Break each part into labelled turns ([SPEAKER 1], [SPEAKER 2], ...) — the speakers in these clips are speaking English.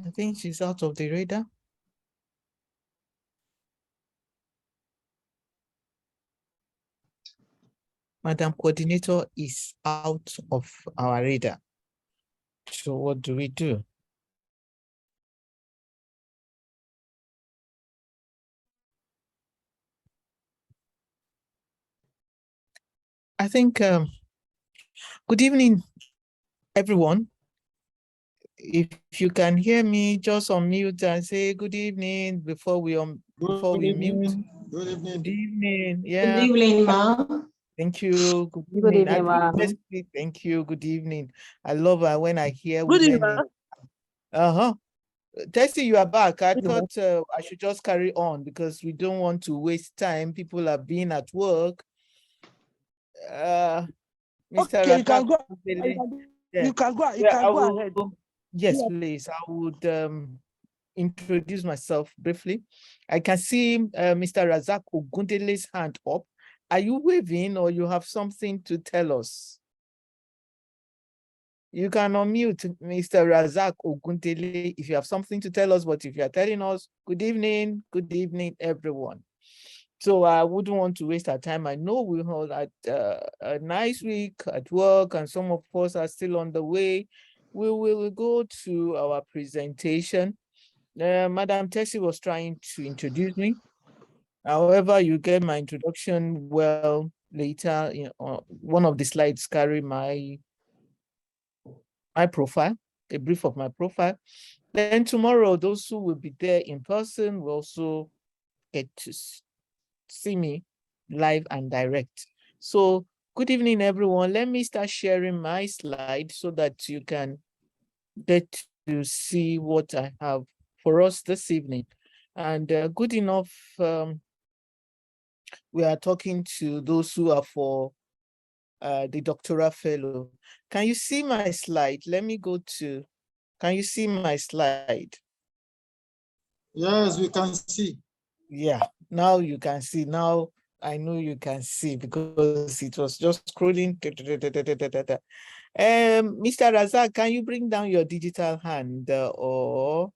[SPEAKER 1] I think she's out of the radar. Madam Coordinator is out of our radar. So what do we do? I think, good evening, everyone. If you can hear me, just unmute and say good evening before we mute.
[SPEAKER 2] Good evening.
[SPEAKER 1] Good evening. Yeah.
[SPEAKER 3] Good evening, ma.
[SPEAKER 1] Thank you. Good evening.
[SPEAKER 4] Good evening, ma.
[SPEAKER 1] Thank you. Good evening. I love when I hear
[SPEAKER 4] Good
[SPEAKER 1] women.
[SPEAKER 4] evening.
[SPEAKER 1] Tessie, you are back. I thought I should just carry on because we don't want to waste time. People are being at work. Mr.
[SPEAKER 4] Okay, you can go.
[SPEAKER 1] You
[SPEAKER 4] can go ahead.
[SPEAKER 1] Yes, please. I would introduce myself briefly. I can see Mr. Razak Ogundele's hand up. Are you waving or you have something to tell us? You can unmute Mr. Razak Ogundele if you have something to tell us, but if you are telling us, good evening, everyone. So I wouldn't want to waste our time. I know we had a nice week at work and some of us are still on the way. We will go to our presentation. Madam Tessie was trying to introduce me. However, you get my introduction well later. One of the slides carry my profile, a brief of my profile. Then tomorrow, those who will be there in person will also get to see me live and direct. So good evening, everyone. Let me start sharing my slide so that you can get to see what I have for us this evening. And good enough, we are talking to those who are for the doctoral fellow. Can you see my slide? Let me go to, can you see my slide?
[SPEAKER 2] Yes, we can see.
[SPEAKER 1] Yeah, now you can see. Now I know you can see because it was just scrolling. Mr. Razak, can you bring down your digital hand or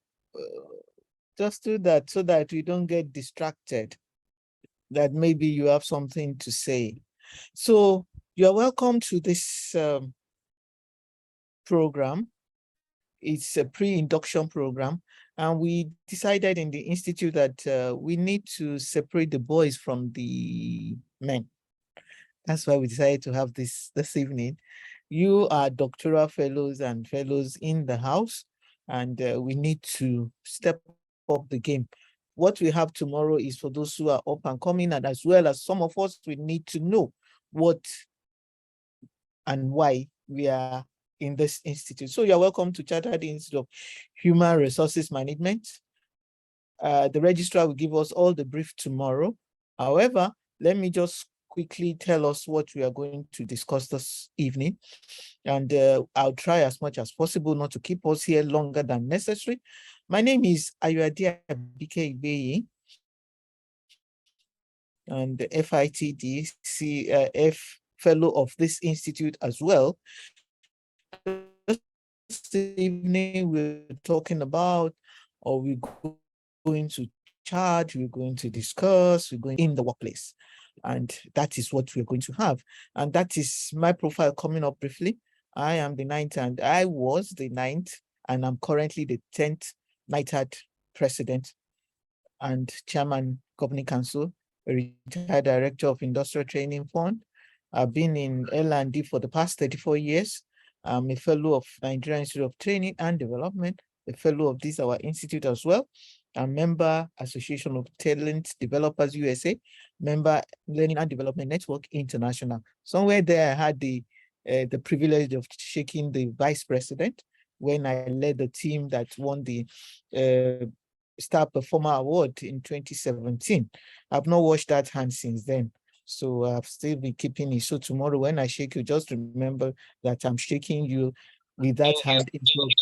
[SPEAKER 1] just do that so that we don't get distracted, that maybe you have something to say. So you're welcome to this program. It's a pre-induction program. And we decided in the Institute that we need to separate the boys from the men. That's why we decided to have this evening. You are doctoral fellows and fellows in the house, and we need to step up the game. What we have tomorrow is for those who are up and coming, and as well as some of us, we need to know what and why we are in this institute. So you're welcome to Chartered Institute of Human Resources Management. The registrar will give us all the brief tomorrow. However, let me just quickly tell us what we are going to discuss this evening. And I'll try as much as possible not to keep us here longer than necessary. My name is Ayuadia Bike Ibeyi, and the FITD fellow of this institute as well. This evening we're talking about, or we're going to charge, we're going to discuss, we're going in the workplace. And that is what we're going to have. And that is my profile coming up briefly. I am the 9th, and I was the 9th, and I'm currently the 10th NITAD president and chairman, Governing Council, a retired director of Industrial Training Fund. I've been in L&D for the past 34 years. I'm a fellow of Nigerian Institute of Training and Development, a fellow of this our institute as well, a member Association of Talent Developers USA, member Learning and Development Network International. Somewhere there I had the privilege of shaking the vice president when I led the team that won the Star Performer Award in 2017. I've not washed that hand since then. So I've still been keeping it. So tomorrow when I shake you, just remember that I'm shaking you with that hand in proxy,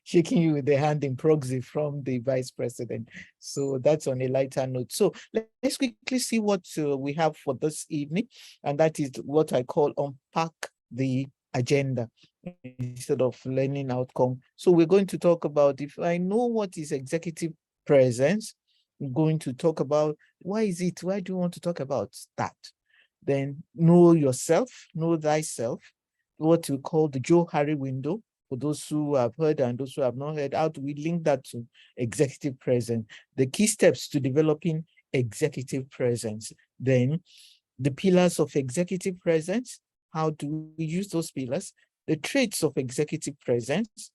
[SPEAKER 1] shaking you with the hand in proxy from the vice president. So that's on a lighter note. So let's quickly see what we have for this evening. And that is what I call unpack the agenda instead of learning outcome. So we're going to talk about, if I know what is executive presence, we're going to talk about why do you want to talk about that? Then know yourself, know thyself, what we call the Joe Harry window. For those who have heard and those who have not heard, how do we link that to executive presence? The key steps to developing executive presence. Then the pillars of executive presence, how do we use those pillars? The traits of executive presence,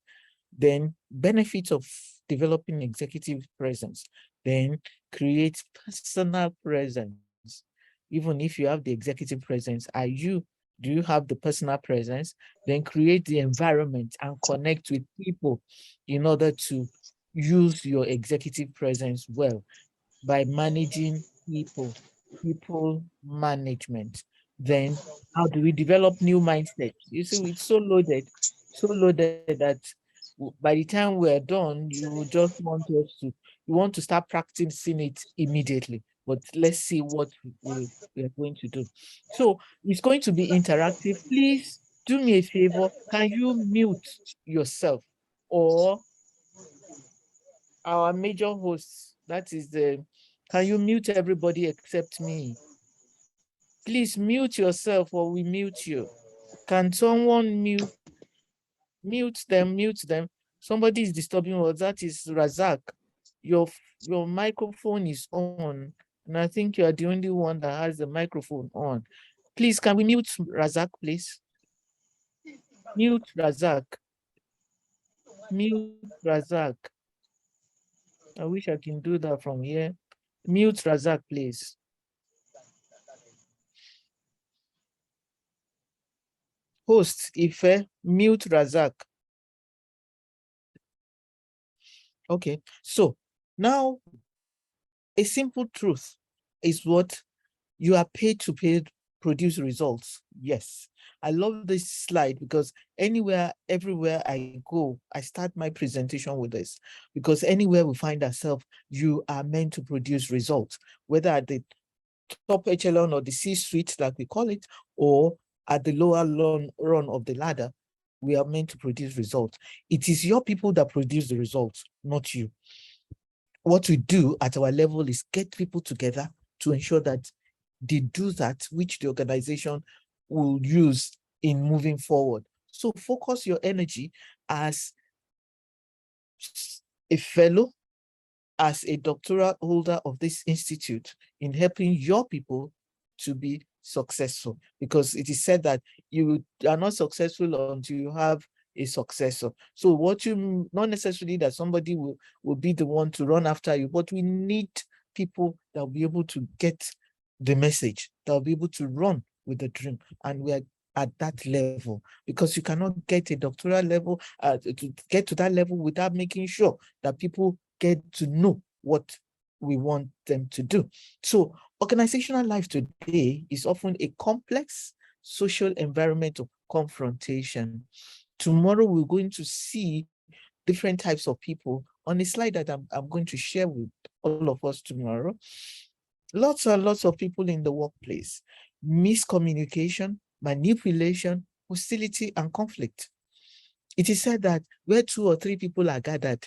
[SPEAKER 1] then benefits of developing executive presence, then create personal presence. Even if you have the executive presence, do you have the personal presence? Then create the environment and connect with people in order to use your executive presence well by managing people management. Then how do we develop new mindsets? You see, it's so loaded that by the time we're done, you just want us to, you want to start practicing it immediately. But let's see what we are going to do. So it's going to be interactive. Please do me a favor. Can you mute yourself, or our major host, that is can you mute everybody except me? Please mute yourself or we mute you. Can someone mute them, mute them? Somebody is disturbing us. That is Razak. Your microphone is on, and I think you are the only one that has the microphone on. Please, can we mute Razak, please? Mute Razak. Mute Razak. I wish I can do that from here. Mute Razak, please. Host Ife, mute Razak. Okay, so now a simple truth is what you are paid to produce results. Yes, I love this slide because everywhere I go, I start my presentation with this, because anywhere we find ourselves, you are meant to produce results, whether at the top echelon or the C-suite, like we call it, or at the lower run of the ladder, we are meant to produce results. It is your people that produce the results, not you. What we do at our level is get people together to ensure that they do that which the organization will use in moving forward. So focus your energy as a fellow, as a doctoral holder of this institute, in helping your people to be successful, because it is said that you are not successful until you have a successor. So not necessarily that somebody will be the one to run after you, but we need people that will be able to get the message, that will be able to run with the dream. And we are at that level, because you cannot get a doctoral level, to get to that level without making sure that people get to know what we want them to do. So organizational life today is often a complex social environment of confrontation. Tomorrow, we're going to see different types of people on a slide that I'm going to share with all of us tomorrow. Lots and lots of people in the workplace, miscommunication, manipulation, hostility, and conflict. It is said that where 2 or 3 people are gathered,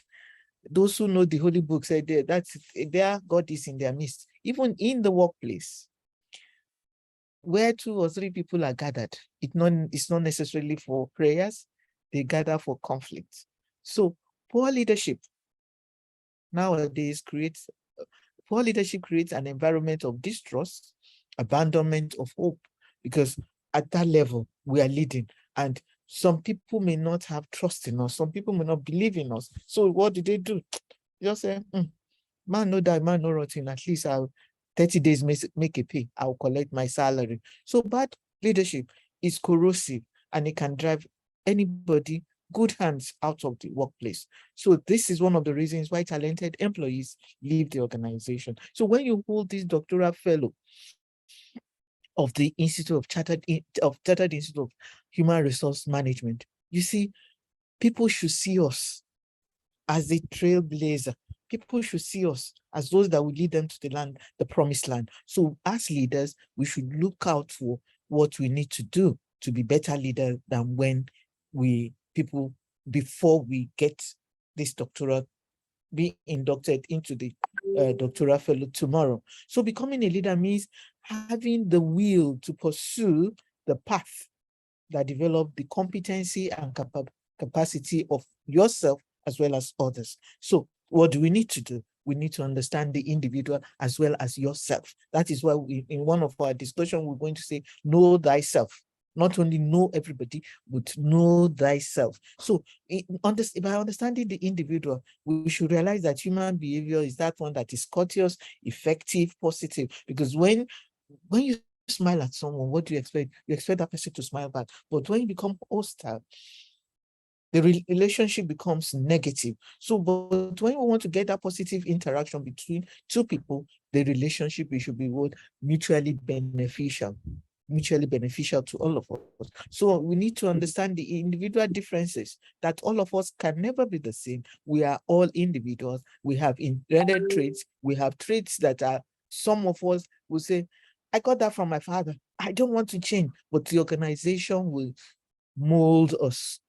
[SPEAKER 1] those who know the Holy Book say that's their God is in their midst. Even in the workplace, where 2 or 3 people are gathered, it's not necessarily for prayers, they gather for conflict. So poor leadership nowadays creates an environment of distrust, abandonment of hope, because at that level we are leading, and some people may not have trust in us, some people may not believe in us. So what do? Just say, man no die, man no rotten, at least I'll 30 days make a pay, I'll collect my salary. So bad leadership is corrosive, and it can drive anybody good hands out of the workplace. So this is one of the reasons why talented employees leave the organization. So when you hold this doctoral fellow of the Chartered Institute of Human Resource Management, you see, people should see us as the trailblazer. People should see us as those that will lead them to the land, the promised land. So as leaders, we should look out for what we need to do to be better leader than when people before we get this doctoral, be inducted into the doctoral fellow tomorrow. So becoming a leader means having the will to pursue the path that develop the competency and capacity of yourself as well as others. So what do we need to do? We need to understand the individual as well as yourself. That is why in one of our discussion, we're going to say, know thyself. Not only know everybody, but know thyself. So by understanding the individual, we should realize that human behavior is that one that is courteous, effective, positive. Because when you smile at someone, what do you expect? You expect that person to smile back. But when you become hostile, the relationship becomes negative. So, but when we want to get that positive interaction between two people, the relationship should be what? Mutually beneficial to all of us. So we need to understand the individual differences, that all of us can never be the same. We are all individuals. We have inherited traits. We have traits that are, some of us will say, I got that from my father. I don't want to change, but the organization will mold us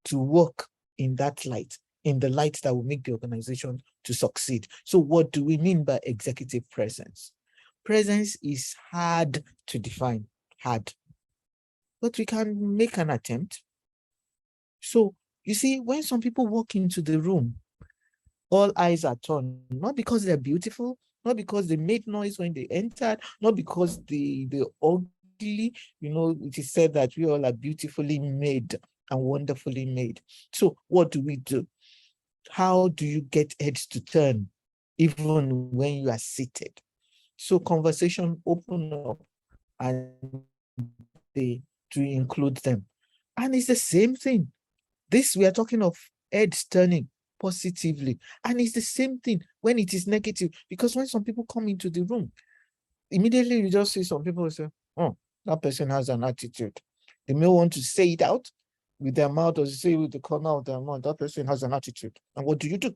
[SPEAKER 1] to work in that light, in the light that will make the organization to succeed. So what do we mean by executive presence? Presence is hard to define, hard, but we can make an attempt. So you see, when some people walk into the room, all eyes are turned, not because they're beautiful, not because they made noise when they entered, not because they're ugly. It is said that we all are beautifully made and wonderfully made. So what do we do? How do you get heads to turn even when you are seated? So conversation open up and to include them. And it's the same thing. This, we are talking of heads turning positively. And it's the same thing when it is negative, because when some people come into the room, immediately you just see some people say, oh, that person has an attitude. They may want to say it out with their mouth or say with the corner of their mouth, that person has an attitude. And what do?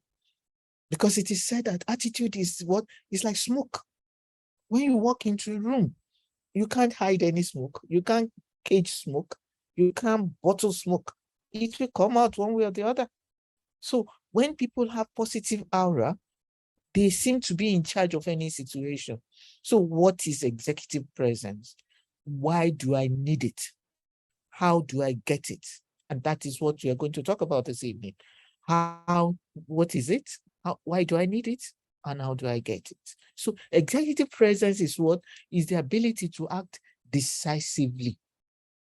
[SPEAKER 1] Because it is said that attitude is what? It's like smoke. When you walk into a room, you can't hide any smoke. You can't cage smoke. You can't bottle smoke. It will come out one way or the other. So when people have positive aura, they seem to be in charge of any situation. So what is executive presence? Why do I need it? How do I get it? And that is what we are going to talk about this evening. What is it? Why do I need it? And how do I get it? So executive presence is what? Is the ability to act decisively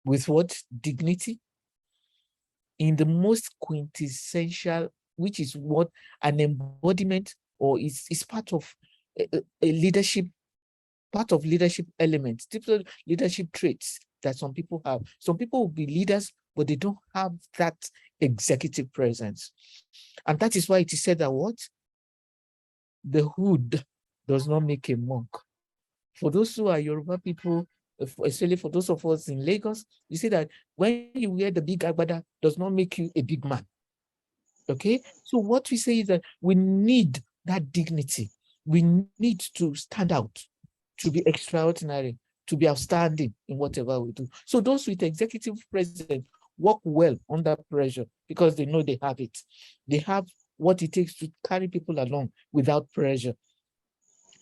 [SPEAKER 1] with what? Dignity, in the most quintessential, which is what? An embodiment, or is part of a leadership, part of leadership elements, different leadership traits that some people have. Some people will be leaders, but they don't have that executive presence. And that is why it is said that what? The hood does not make a monk. For those who are Yoruba people, especially for those of us in Lagos, you see that when you wear the big agbada, does not make you a big man. Okay, so what we say is that we need that dignity. We need to stand out, to be extraordinary, to be outstanding in whatever we do. So those with executive presence work well under pressure because they know they have it. They have what it takes to carry people along without pressure.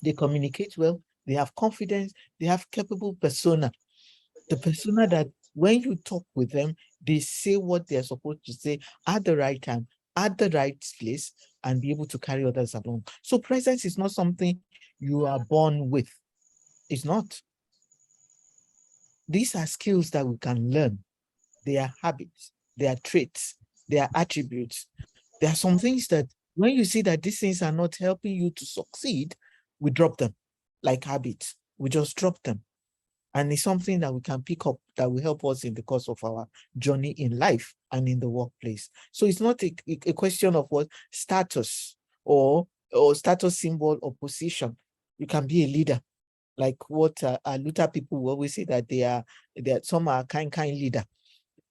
[SPEAKER 1] They communicate well, they have confidence, they have capable persona. The persona that when you talk with them, they say what they're supposed to say at the right time, at the right place, and be able to carry others along. So presence is not something you are born with. It's not. These are skills that we can learn. They are habits, they are traits, they are attributes. There are some things that when you see that these things are not helping you to succeed, we drop them like habits. We just drop them. And it's something that we can pick up that will help us in the course of our journey in life and in the workplace. So it's not a question of what status or status symbol or position. You can be a leader, like what Luther people will always say that they are some are kind leader,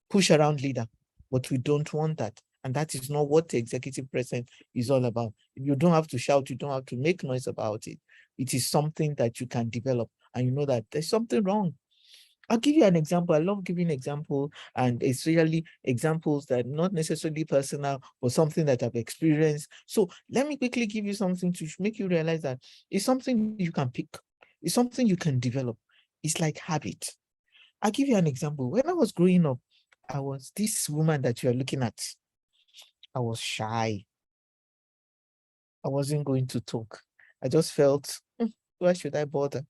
[SPEAKER 1] push around leader, but we don't want that. And that is not what the executive presence is all about. You don't have to shout, you don't have to make noise about it. It is something that you can develop, and you know that there's something wrong. I'll give you an example. I love giving example, and it's really examples that not necessarily personal or something that I've experienced. So let me quickly give you something to make you realize that it's something you can pick. It's something you can develop. It's like habit. I'll give you an example. When I was growing up, I was this woman that you're looking at. I was shy. I wasn't going to talk. I just felt, why should I bother?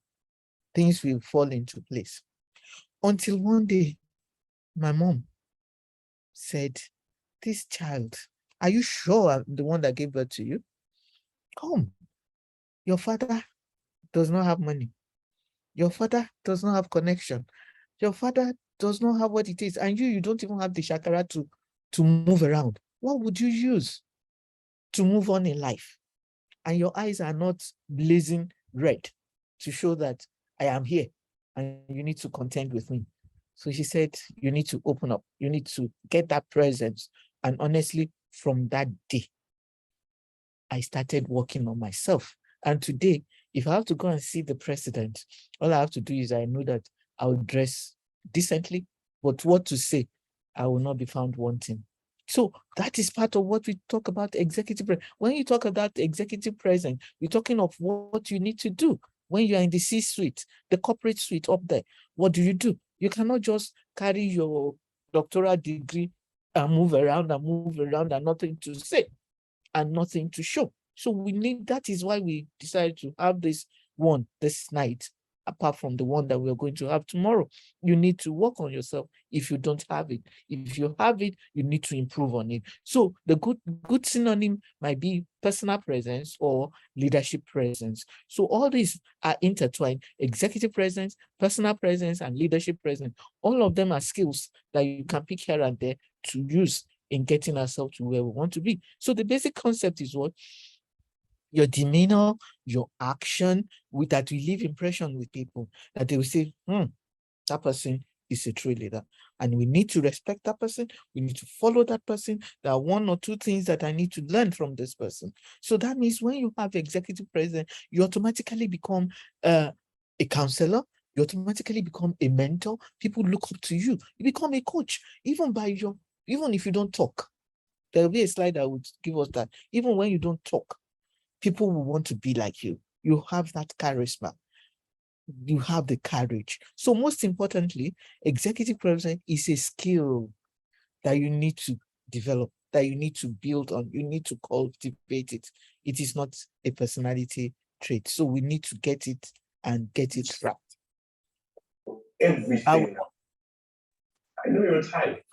[SPEAKER 1] Things will fall into place. Until one day, my mom said, this child, are you sure I'm the one that gave birth to you? Come, your father does not have money. Your father does not have connection. Your father does not have what it is. And you don't even have the shakara to move around. What would you use to move on in life? And your eyes are not blazing red to show that I am here and you need to contend with me. So she said, you need to open up. You need to get that presence. And honestly, from that day, I started working on myself. And today, if I have to go and see the president, all I have to do is I know that I will dress decently, but what to say, I will not be found wanting. So that is part of what we talk about executive. When you talk about executive presence, you're talking of what you need to do when you are in the C-suite, the corporate suite up there. What do? You cannot just carry your doctoral degree and move around and nothing to say and nothing to show. So we need, that is why we decided to have this one this night, apart from the one that we're going to have tomorrow. You need to work on yourself if you don't have it. If you have it, you need to improve on it. So the good synonym might be personal presence or leadership presence. So all these are intertwined: executive presence, personal presence, and leadership presence. All of them are skills that you can pick here and there to use in getting ourselves to where we want to be. So the basic concept is what? Your demeanor, your action, with that we leave impression with people, that they will say, that person is a true leader. And we need to respect that person. We need to follow that person. There are one or two things that I need to learn from this person. So that means when you have executive presence, you automatically become a counselor. You automatically become a mentor. People look up to you. You become a coach, even if you don't talk. There will be a slide that would give us that. Even when you don't talk, people will want to be like you. You have that charisma. You have the courage. So most importantly, executive presence is a skill that you need to develop, that you need to build on, you need to cultivate it. It is not a personality trait. So we need to get it and get it right.
[SPEAKER 3] Everything. I know you're tired.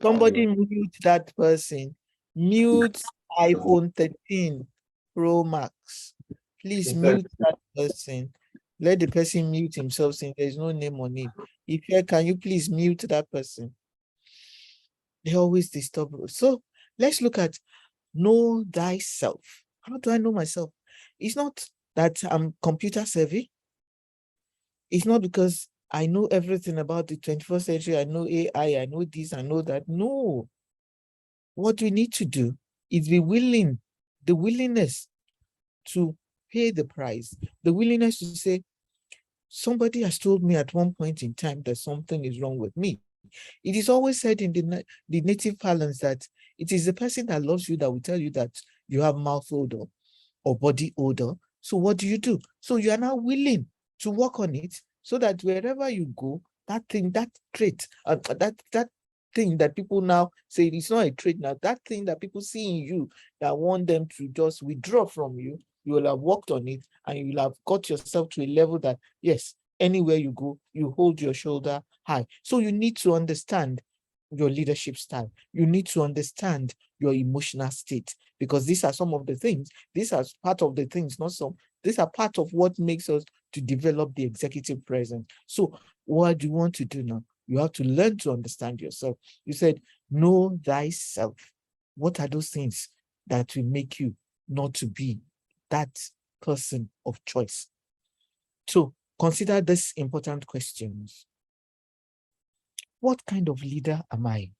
[SPEAKER 1] Somebody mute that person. Mute iPhone 13 Pro Max. Please mute that person. Let the person mute himself saying there's no name on it. If you can, you please mute that person? They always disturb us. So let's look at know thyself. How do I know myself? It's not that I'm computer savvy. It's not because I know everything about the 21st century. I know AI, I know this, I know that. No. What we need to do is be willing, the willingness to pay the price, the willingness to say, somebody has told me at one point in time that something is wrong with me. It is always said in the native parlance that it is the person that loves you that will tell you that you have mouth odor or body odor. So what do? So you are now willing to work on it so that wherever you go, that thing, that trait, that thing that people now say it's not a trait now, that thing that people see in you that want them to just withdraw from you, you will have worked on it and you will have got yourself to a level that, yes, anywhere you go, you hold your shoulder high. So you need to understand your leadership style. You need to understand your emotional state, because these are some of the things, these are part of the things, not some, these are part of what makes us to develop the executive presence. So what do you want to do now? You have to learn to understand yourself. You said, know thyself. What are those things that will make you not to be that person of choice? So consider these important questions. What kind of leader am I?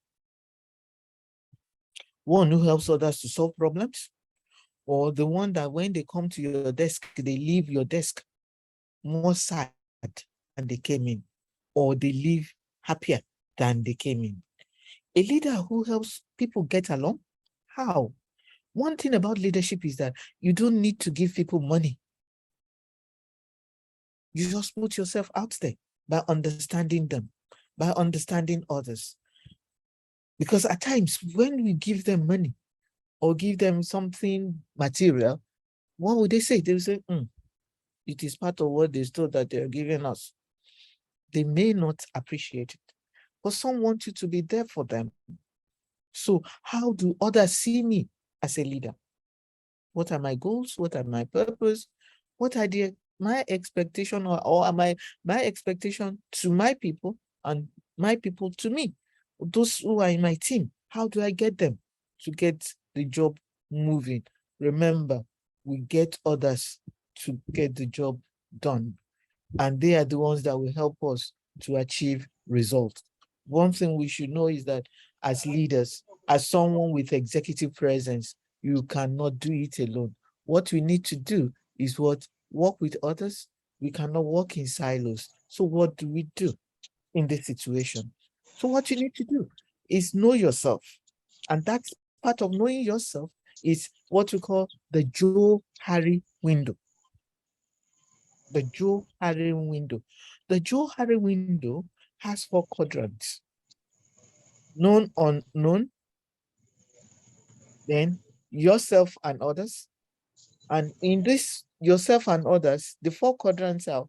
[SPEAKER 1] One who helps others to solve problems, or the one that when they come to your desk, they leave your desk more sad than they came in, or they leave happier than they came in. A leader who helps people get along, how? One thing about leadership is that you don't need to give people money. You just put yourself out there by understanding them, by understanding others. Because at times when we give them money or give them something material, what would they say? They will say, it is part of what they thought that they're giving us. They may not appreciate it, but some want you to be there for them. So how do others see me as a leader? What are my goals? What are my purpose? What are my expectation or my expectation to my people and my people to me? Those who are in my team, how do I get them to get the job moving? Remember, we get others to get the job done, and they are the ones that will help us to achieve results. One thing we should know is that as leaders, as someone with executive presence, you cannot do it alone. What we need to do is what? Work with others. We cannot work in silos. So what do we do in this situation? So what you need to do is know yourself. And that's part of knowing yourself is what we call the Joe Harry window. The Joe Harry window. The Joe Harry window has 4 quadrants: known, unknown, then yourself and others. And in this yourself and others, the 4 quadrants are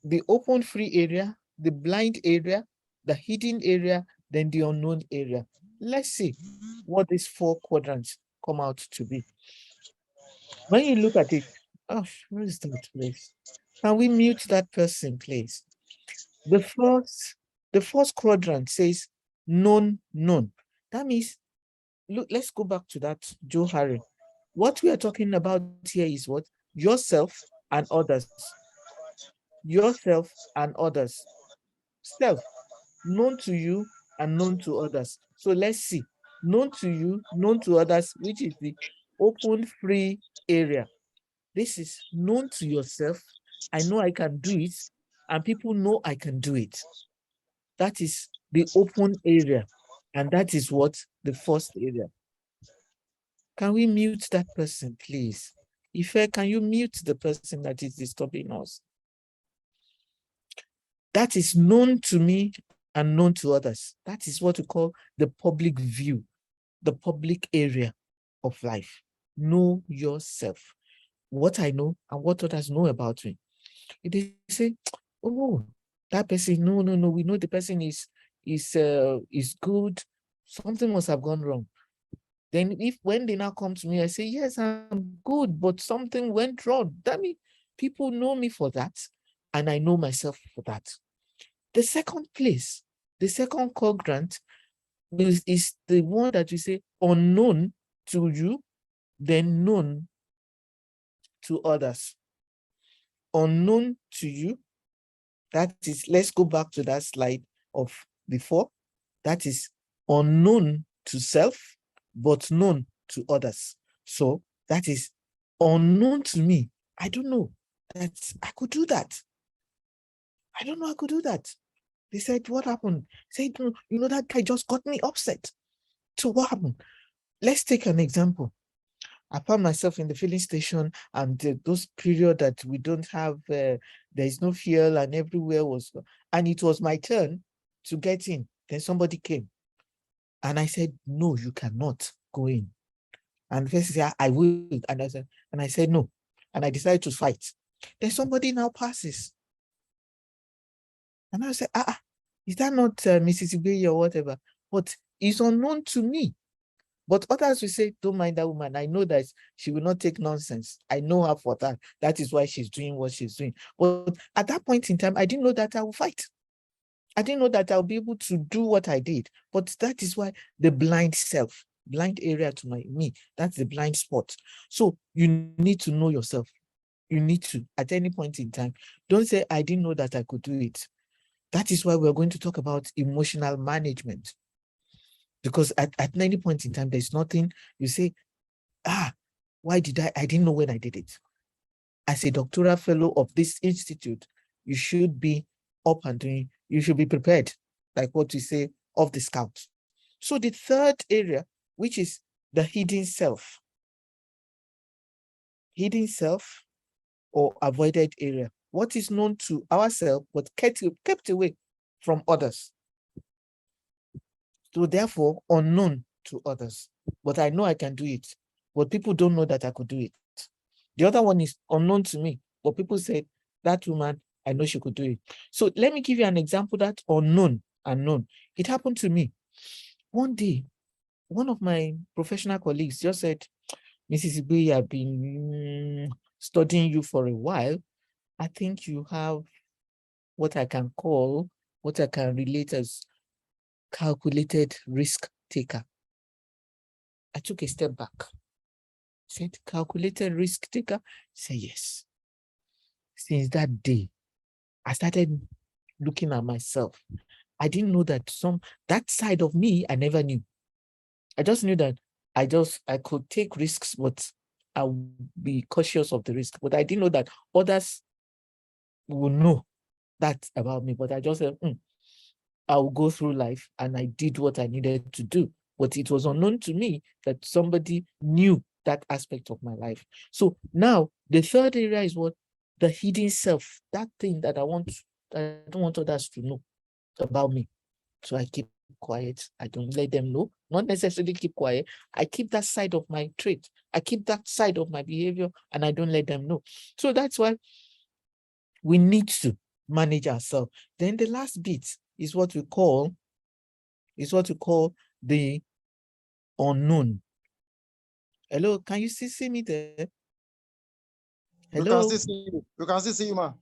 [SPEAKER 1] the open free area, the blind area, the hidden area, then the unknown area. Let's see what these 4 quadrants come out to be. When you look at it, oh, where is that place? Can we mute that person, please? The first quadrant says known. That means, look, let's go back to that Joe Harry. What we are talking about here is what? Yourself and others. Yourself and others. Self, known to you and known to others. So let's see. Known to you, known to others, which is the open free area. This is known to yourself. I know I can do it, and people know I can do it. That is the open area. And that is what the first area. Can we mute that person, please? Ife, can you mute the person that is disturbing us? That is known to me and known to others. That is what we call the public view, the public area of life. Know yourself. What I know and what others know about me. If they say, oh, that person, no, we know the person is good. Something must have gone wrong. Then when they now come to me, I say, yes, I'm good, but something went wrong. That means people know me for that, and I know myself for that. The second place, the second quadrant is the one that we say unknown to you, then known to others. Unknown to you, that is, let's go back to that slide of before. That is unknown to self, but known to others. So that is unknown to me. I don't know that I could do that. I don't know I could do that. They said, what happened? Said, you know, that guy just got me upset. So what happened? Let's take an example. I found myself in the filling station, and those period that we don't have, there is no fuel and everywhere was, and it was my turn to get in. Then somebody came and I said, no, you cannot go in. And the person said, I will. And I said, no. And I decided to fight. Then somebody now passes. And I said, is that not Mrs. Igwe or whatever? But it's unknown to me. But others will say, don't mind that woman. I know that she will not take nonsense. I know her for that. That is why she's doing what she's doing. But at that point in time, I didn't know that I would fight. I didn't know that I'll be able to do what I did. But that is why the blind self, blind area to me, that's the blind spot. So you need to know yourself. You need to, at any point in time, don't say, I didn't know that I could do it. That is why we're going to talk about emotional management. Because at any point in time, there's nothing you say, why did I didn't know when I did it. as a doctoral fellow of this institute, you should be up and doing, you should be prepared, like what we say, of the scout. So the third area, which is the hidden self or avoided area, what is known to ourselves but kept away from others. So therefore unknown to others, but I know I can do it, but people don't know that I could do it. The other one is unknown to me, but people said, that woman, I know she could do it. So let me give you an example that unknown. It happened to me. One day, one of my professional colleagues just said, Mrs. Igbe, I've been studying you for a while. I think you have what I can relate as calculated risk taker. I took a step back. Said, calculated risk taker? Say yes. Since that day, I started looking at myself. I didn't know that that side of me, I never knew. I just knew that I could take risks, but I would be cautious of the risk. But I didn't know that others will know that about me. But I just said, I will go through life, and I did what I needed to do. But it was unknown to me that somebody knew that aspect of my life. So now the third area is what? The hidden self, that thing that I don't want others to know about me. So I keep quiet. I don't let them know. Not necessarily keep quiet. I keep that side of my trait. I keep that side of my behavior, and I don't let them know. So that's why we need to manage ourselves. Then the last bit is what we call the unknown. Hello, can you still see me there? Hello.
[SPEAKER 2] We can still see you. We can still see you, ma.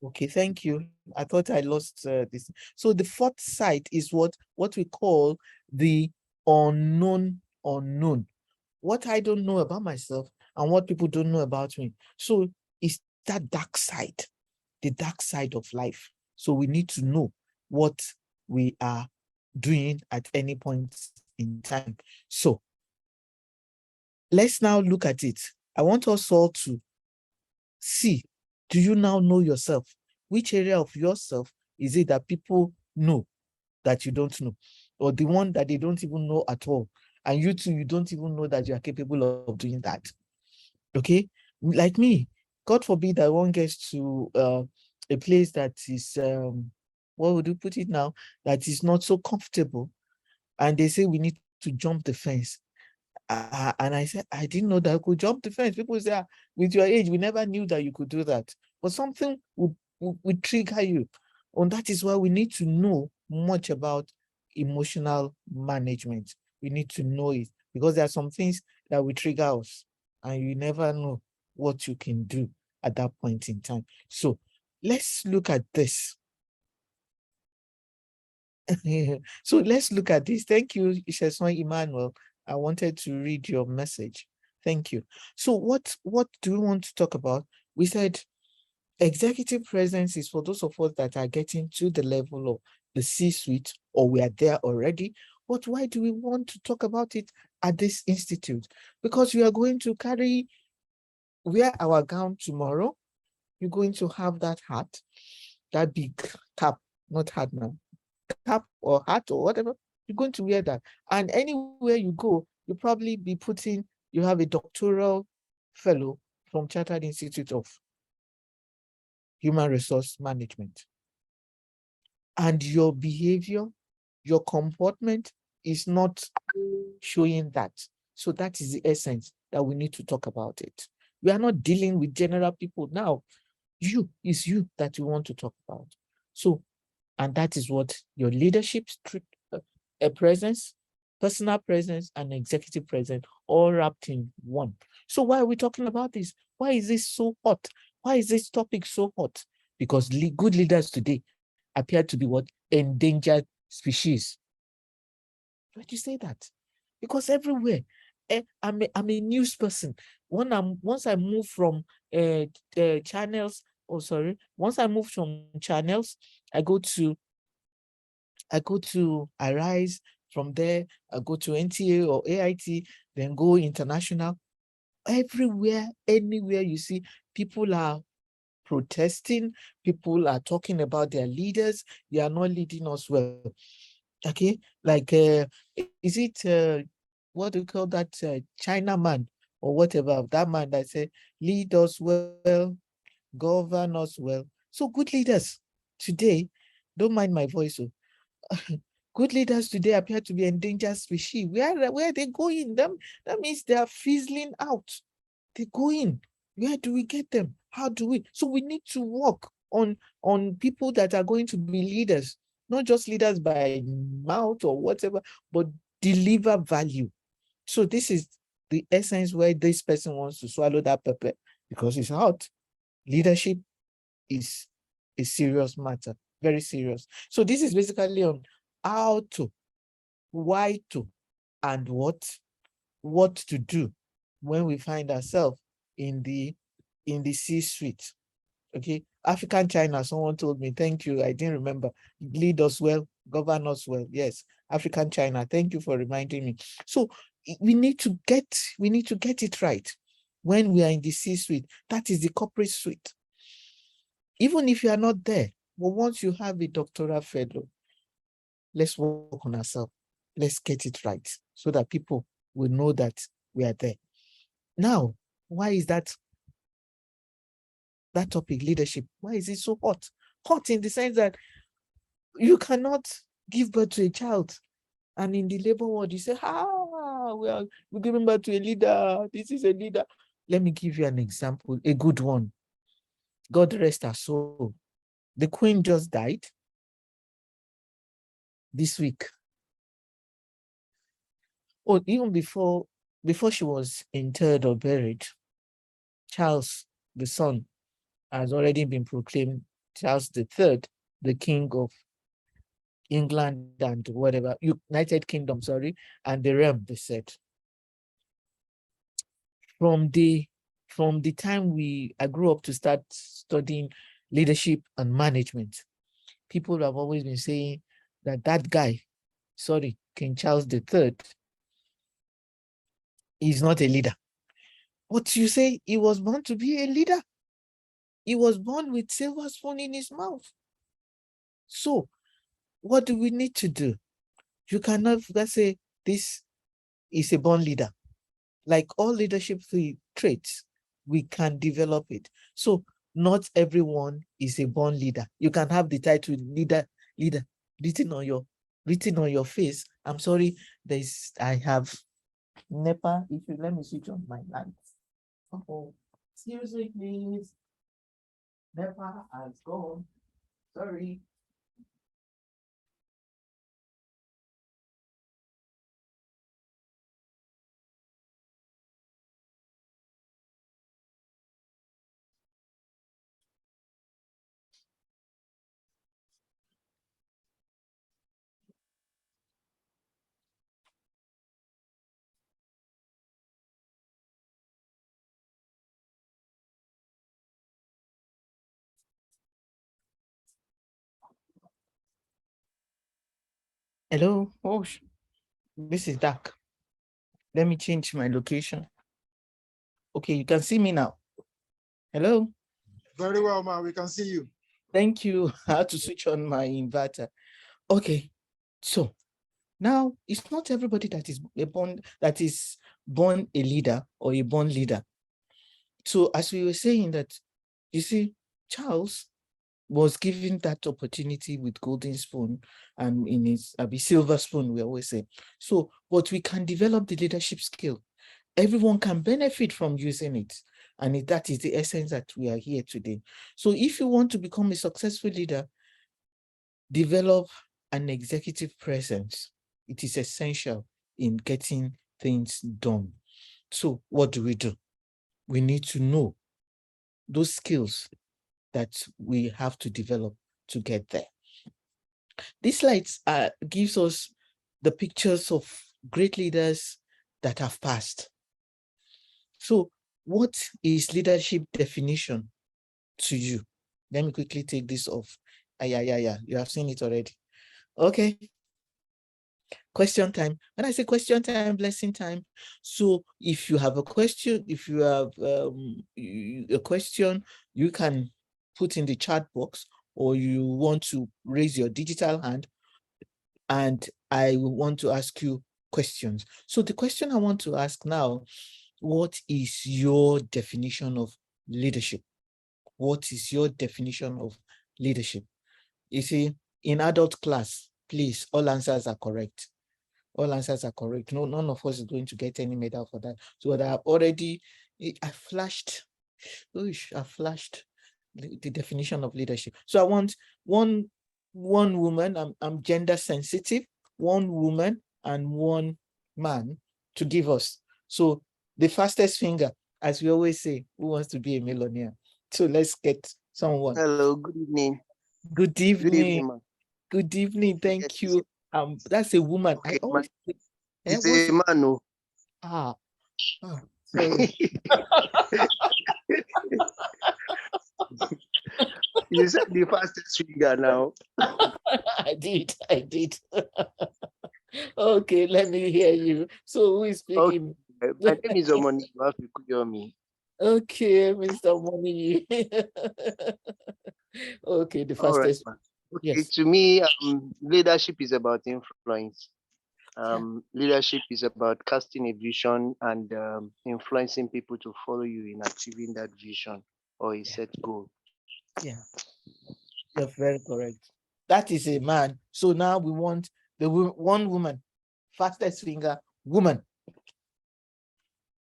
[SPEAKER 1] Okay, thank you. I thought I lost this. So the fourth side is what we call the unknown. What I don't know about myself and what people don't know about me. So it's that dark side, the dark side of life. So we need to know what we are doing at any point in time. So let's now look at it. I want us all to see, do you now know yourself? Which area of yourself is it that people know that you don't know? Or the one that they don't even know at all? And you too, you don't even know that you are capable of doing that. Okay? Like me, God forbid that one gets to a place that is, what would you put it now? That is not so comfortable. And they say we need to jump the fence. And I said, I didn't know that I could jump the fence. People say, with your age, we never knew that you could do that. But something will trigger you. And that is why we need to know much about emotional management. We need to know it, because there are some things that will trigger us, and you never know what you can do at that point in time. So let's look at this. So let's look at this. Thank you, Isheson Emmanuel. I wanted to read your message. Thank you. So what do we want to talk about? We said executive presence is for those of us that are getting to the level of the C-suite, or we are there already. But why do we want to talk about it at this institute? Because we are going to wear our gown tomorrow. You're going to have that hat, that big cap, not hat now, cap or hat or whatever. You're going to wear that. And anywhere you go, you'll probably be you have a doctoral fellow from Chartered Institute of Human Resource Management. And your behavior, your comportment is not showing that. So that is the essence that we need to talk about it. We are not dealing with general people now. It's you that you want to talk about. So, and that is what your leadership presence, personal presence, and executive presence all wrapped in one. So why are we talking about this? Why is this so hot? Why is this topic so hot? Because good leaders today appear to be what? Endangered species. Why do you say that? Because everywhere, I'm a news person. Once I move from channels, once I move from channels, I go to Arise. From there, I go to NTA or AIT, then go international. everywhere, anywhere you see, people are protesting, people are talking about their leaders, they are not leading us well. Okay, like is it what do you call that China man or whatever, that man that said, lead us well, govern us well. So good leaders today, don't mind my voice, good leaders today appear to be endangered species. Where are they going? That means they are fizzling out. They're going. Where do we get them? How do we? So we need to work on people that are going to be leaders, not just leaders by mouth or whatever, but deliver value. So this is the essence where this person wants to swallow that pepper, because it's hot. Leadership is a serious matter, very serious. So this is basically on how to, why to, and what to do when we find ourselves in the C-suite. Okay, African China, someone told me, thank you, I didn't remember. Lead us well, govern us well. Yes, African China, thank you for reminding me. So we need to get it right when we are in the C-suite. That is the corporate suite. Even if you are not there, but once you have a doctoral fellow, let's work on ourselves. Let's get it right so that people will know that we are there. Now, why is that topic, leadership, why is it so hot? Hot in the sense that you cannot give birth to a child, and in the labor ward, you say, we're giving birth to a leader. This is a leader. Let me give you an example, a good one. God rest her soul. The Queen just died this week. Or even before she was interred or buried, Charles, the son, has already been proclaimed Charles III, the King of England and whatever, United Kingdom, sorry, and the realm, they said. From the time I grew up to start studying leadership and management, people have always been saying that guy, sorry, King Charles III, is not a leader. But you say he was born to be a leader. He was born with silver spoon in his mouth. So what do we need to do? You cannot, let's say, this is a born leader. Like all leadership traits, we can develop it. So not everyone is a born leader. You can have the title leader written on your face. I'm sorry, I have NEPA issue. Let me switch on my lights. Oh, excuse me, please. NEPA has gone. Sorry. Hello. Oh, this is dark. Let me change my location. Okay, you can see me now. Hello.
[SPEAKER 2] Very well, ma. We can see you.
[SPEAKER 1] Thank you. I had to switch on my inverter. Okay, so now it's not everybody that is born a leader or a born leader. So as we were saying that, you see, Charles was given that opportunity with golden spoon and in his silver spoon, we always say. So, but we can develop the leadership skill. Everyone can benefit from using it. And that is the essence that we are here today. So if you want to become a successful leader, develop an executive presence. It is essential in getting things done. So what do? We need to know those skills that we have to develop to get there. These slides gives us the pictures of great leaders that have passed. So what is leadership definition to you? Let me quickly take this off. Yeah, you have seen it already. Okay. Question time. When I say question time, blessing time. So if you have a question, if you have a question, you can put in the chat box, or you want to raise your digital hand, and I want to ask you questions. So the question I want to ask now, what is your definition of leadership? What is your definition of leadership? You see, in adult class, please, all answers are correct. All answers are correct. No, none of us is going to get any medal for that. So I already, I flashed the definition of leadership. So I want one woman, I'm gender sensitive, one woman and one man to give us. So the fastest finger, as we always say, who wants to be a millionaire? So let's get someone.
[SPEAKER 5] Hello, good evening.
[SPEAKER 1] Good
[SPEAKER 5] Good evening,
[SPEAKER 1] evening.
[SPEAKER 5] ma'am.
[SPEAKER 1] Good evening. Thank
[SPEAKER 5] Yes,
[SPEAKER 1] you. That's a woman.
[SPEAKER 5] okay,
[SPEAKER 1] I always
[SPEAKER 5] it's
[SPEAKER 1] what's-
[SPEAKER 5] a man. Oh.
[SPEAKER 1] Sorry.
[SPEAKER 5] You said the fastest figure now.
[SPEAKER 1] I did. Okay, let me hear you. So who is speaking?
[SPEAKER 5] My name is Omoni. You have to clear me.
[SPEAKER 1] Okay, Mr. Money. Okay, the
[SPEAKER 5] All right,
[SPEAKER 1] fastest.
[SPEAKER 5] ma'am. Okay,
[SPEAKER 1] Yes.
[SPEAKER 5] to me, leadership is about influence. Leadership is about casting a vision and influencing people to follow you in achieving that vision or a set goal.
[SPEAKER 1] Yeah, you're very correct. That is a man. So now we want the one woman, fastest finger, woman.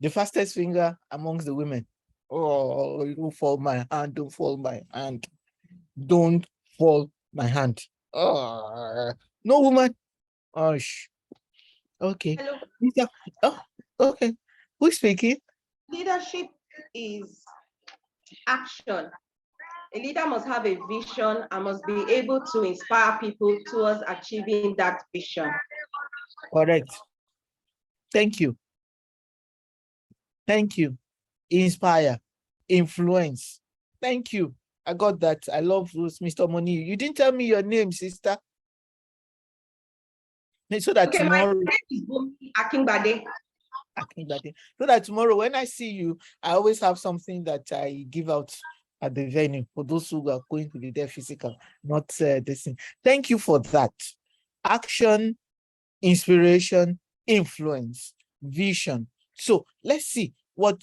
[SPEAKER 1] The fastest finger amongst the women. Oh, don't fall my hand, don't fall my hand. Don't fall my hand. Oh, no woman. Oh, okay.
[SPEAKER 6] Hello.
[SPEAKER 1] Mr. Oh, okay. Who's speaking?
[SPEAKER 6] Leadership is action. A leader must have a vision and must be able to inspire people towards achieving that vision.
[SPEAKER 1] Correct. Thank you. Thank you. Inspire, influence. Thank you. I got that. I love those, Mr. Money. You didn't tell me your name, sister. So that
[SPEAKER 6] Okay,
[SPEAKER 1] tomorrow,
[SPEAKER 6] my name is Bumi Akingbade.
[SPEAKER 1] so that tomorrow when I see you, I always have something that I give out at the venue for those who are going to be there physical, not this thing. Thank you for that. Action, inspiration, influence, vision. So let's see what,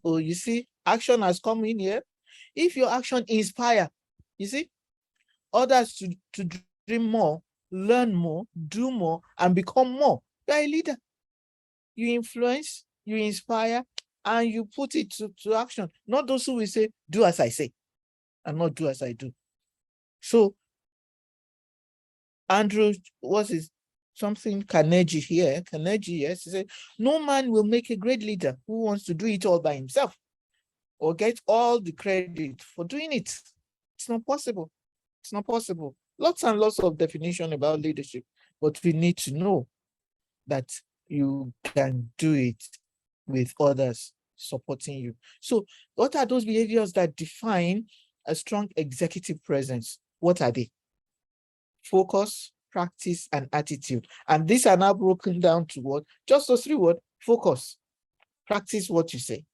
[SPEAKER 1] you see, action has come in here. If your action inspire, you see, others to dream more, learn more, do more, and become more, you're a leader. You influence, you inspire, and you put it to action. Not those who will say, do as I say, and not do as I do. So, Andrew, what is something Carnegie here? Carnegie, yes, he said, no man will make a great leader who wants to do it all by himself or get all the credit for doing it. It's not possible. It's not possible. Lots and lots of definition about leadership, but we need to know that you can do it with others supporting you. So what are those behaviors that define a strong executive presence? What are they? Focus, practice, and attitude. And these are now broken down to what? Just those three words: focus, practice what you say,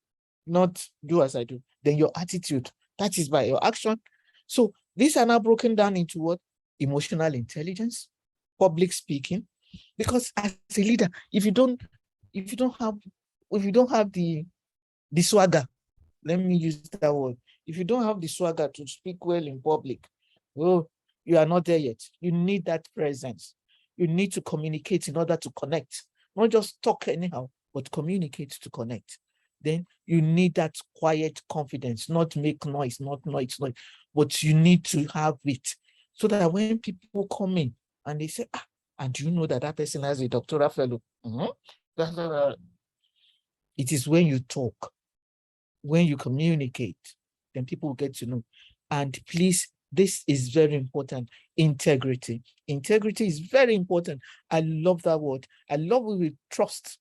[SPEAKER 1] not do as I do. Then your attitude, that is by your action. So these are now broken down into what? Emotional intelligence, public speaking. Because as a leader, if you don't have the swagger, let me use that word. If you don't have the swagger to speak well in public, oh, you are not there yet. You need that presence. You need to communicate in order to connect. Not just talk anyhow, but communicate to connect. Then you need that quiet confidence, not make noise, not noise, but you need to have it so that when people come in and they say, and you know that person has a doctoral fellow. It is when you talk, when you communicate, then people will get to know. And please, this is very important. Integrity. Integrity is very important. I love that word. I love it with trust.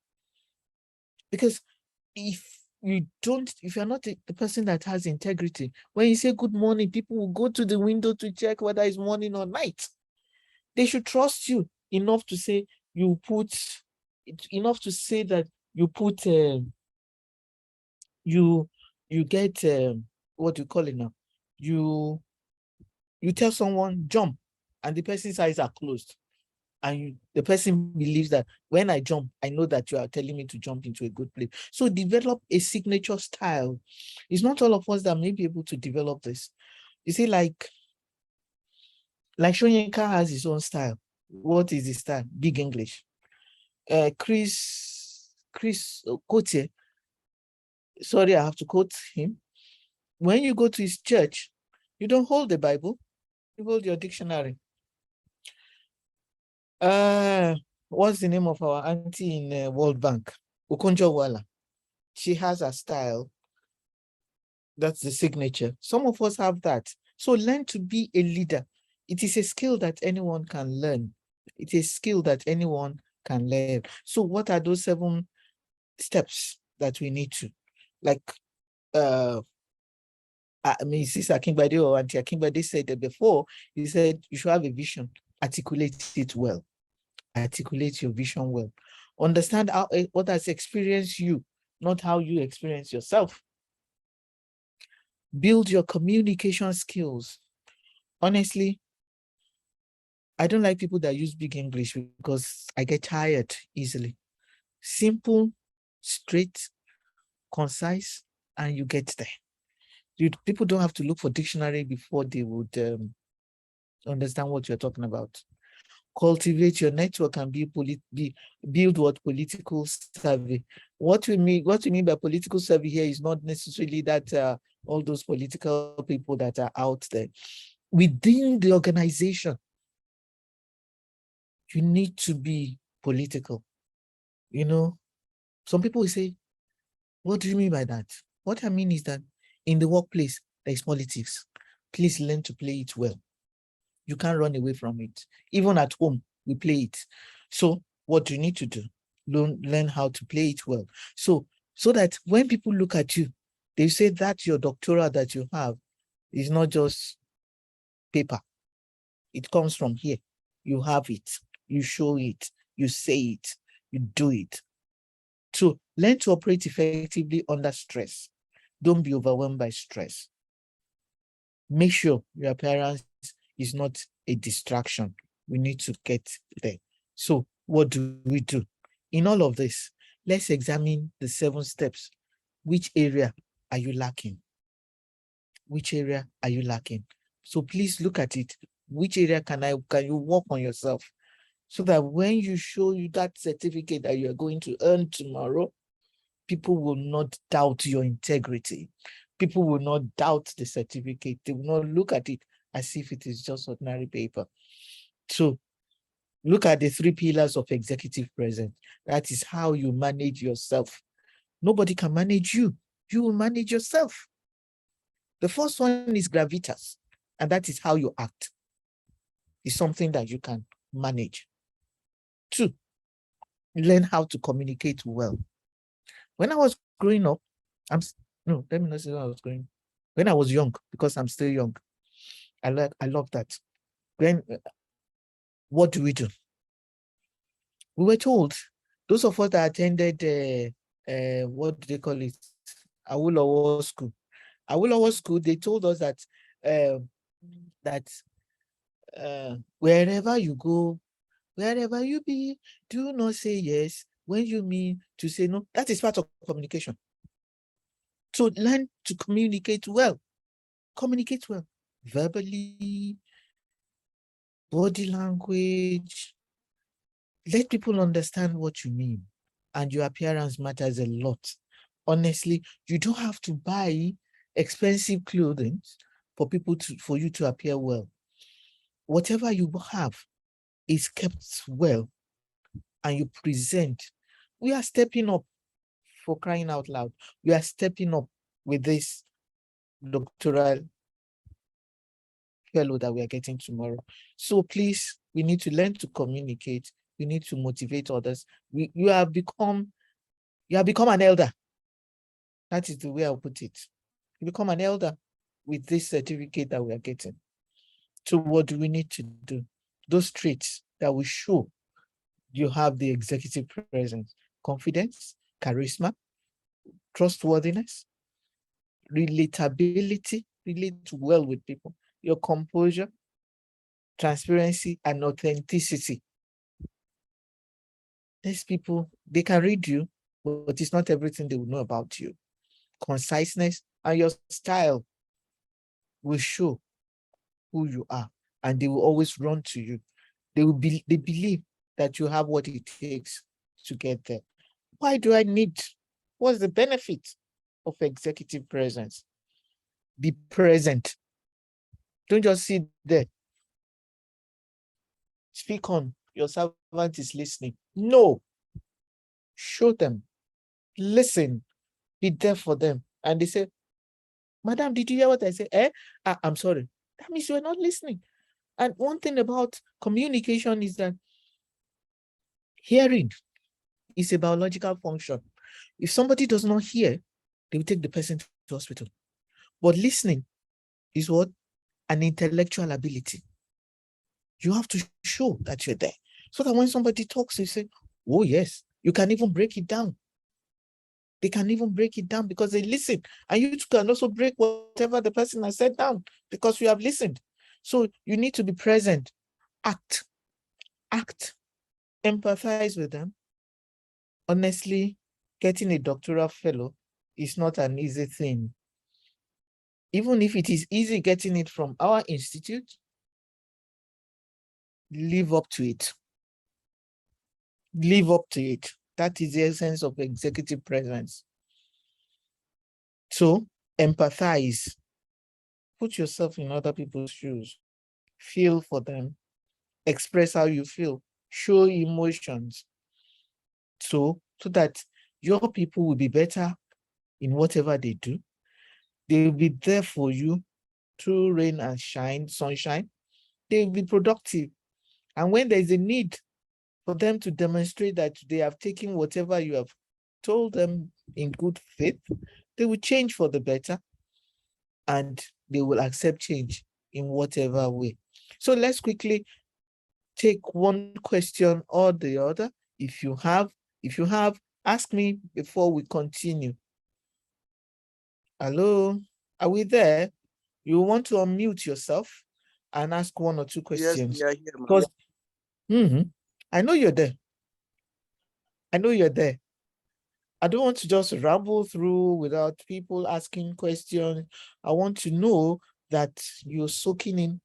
[SPEAKER 1] Because if you're not the person that has integrity, when you say good morning, people will go to the window to check whether it's morning or night. They should trust you enough to say, you put, it's enough to say that you put, you get, what do you call it now? You tell someone jump and the person's eyes are closed. And the person believes that when I jump, I know that you are telling me to jump into a good place. So develop a signature style. It's not all of us that may be able to develop this. You see, like Shoyinka has his own style. What is his style? Big English. Chris Kotie, sorry, I have to quote him. When you go to his church, you don't hold the Bible, you hold your dictionary. What's the name of our auntie in World Bank? Okonjo Wala. She has a style. That's the signature. Some of us have that. So learn to be a leader. It is a skill that anyone can learn. It is a skill that anyone can learn. So what are those 7 steps that we need to? Like Mrs. Akingbade or Auntie Akingbade said it before, he said you should have a vision, articulate it well. Articulate your vision well. Understand how what has experienced you, not how you experience yourself. Build your communication skills. Honestly, I don't like people that use big English because I get tired easily. Simple, straight, concise, and you get there. People don't have to look for dictionary before they would understand what you're talking about. Cultivate your network and build what political survey. What we mean by political survey here is not necessarily that all those political people that are out there. Within the organization, you need to be political. You know, some people will say, what do you mean by that? What I mean is that in the workplace, there is politics. Please learn to play it well. You can't run away from it. Even at home, we play it. So what do you need to do? Learn how to play it well. So that when people look at you, they say that your doctorate that you have is not just paper. It comes from here. You have it. You show it. You say it. You do it. So learn to operate effectively under stress. Don't be overwhelmed by stress. Make sure your appearance is not a distraction. We need to get there. So what do we do? In all of this, let's examine the 7 steps. Which area are you lacking? Which area are you lacking? So please look at it. Which area can you work on yourself? So that when you show you that certificate that you're going to earn tomorrow, people will not doubt your integrity. People will not doubt the certificate. They will not look at it as if it is just ordinary paper. So look at the 3 pillars of executive presence. That is how you manage yourself. Nobody can manage you. You will manage yourself. The first one is gravitas, and that is how you act. It's something that you can manage. 2, learn how to communicate well. When I was growing up, let me not say when I was growing. When I was young, because I'm still young, I love that. What do? We were told, those of us that attended what do they call it? Awolowo School. Awolowo School, they told us that wherever you go, wherever you be, do not say yes when you mean to say no. That is part of communication. So learn to communicate well. Communicate well. Verbally, body language. Let people understand what you mean. And your appearance matters a lot. Honestly, you don't have to buy expensive clothing for you to appear well. Whatever you have is kept well and you present. We are stepping up, for crying out loud. We are stepping up with this doctoral fellow that we are getting tomorrow. So please, we need to learn to communicate. We need to motivate others. You have become an elder. That is the way I'll put it. You become an elder with this certificate that we are getting. So what do we need to do? Those traits that will show You have the executive presence, confidence, charisma, trustworthiness, relatability, relate well with people, your composure, transparency, and authenticity. These people, they can read you, but it's not everything they will know about you. Conciseness and your style will show who you are, and they will always run to you. They believe that you have what it takes to get there. Why do I need? What's the benefit of executive presence? Be present. Don't just sit there. Speak on. Your servant is listening. No. Show them. Listen. Be there for them. And they say, Madam, did you hear what I said? I'm sorry. That means you're not listening. And one thing about communication is that hearing is a biological function. If somebody does not hear, they will take the person to hospital. But listening is what? An intellectual ability. You have to show that you're there. So that when somebody talks, you say, oh yes, you can even break it down. They can even break it down because they listen. And you can also break whatever the person has said down because you have listened. So you need to be present, act, empathize with them. Honestly, getting a doctoral fellow is not an easy thing. Even if it is easy getting it from our institute, live up to it. Live up to it. That is the essence of executive presence. So empathize. Put yourself in other people's shoes. Feel for them. Express how you feel. Show emotions. So that your people will be better in whatever they do. They will be there for you through rain and sunshine. They will be productive. And when there is a need for them to demonstrate that they have taken whatever you have told them in good faith, they will change for the better and they will accept change in whatever way. So let's quickly take one question or the other. If you have, ask me before we continue. Hello, are we there? You want to unmute yourself and ask one or two questions.
[SPEAKER 5] Yes, we are here,
[SPEAKER 1] Because I know you're there. I know you're there. I don't want to just ramble through without people asking questions. I want to know that you're soaking in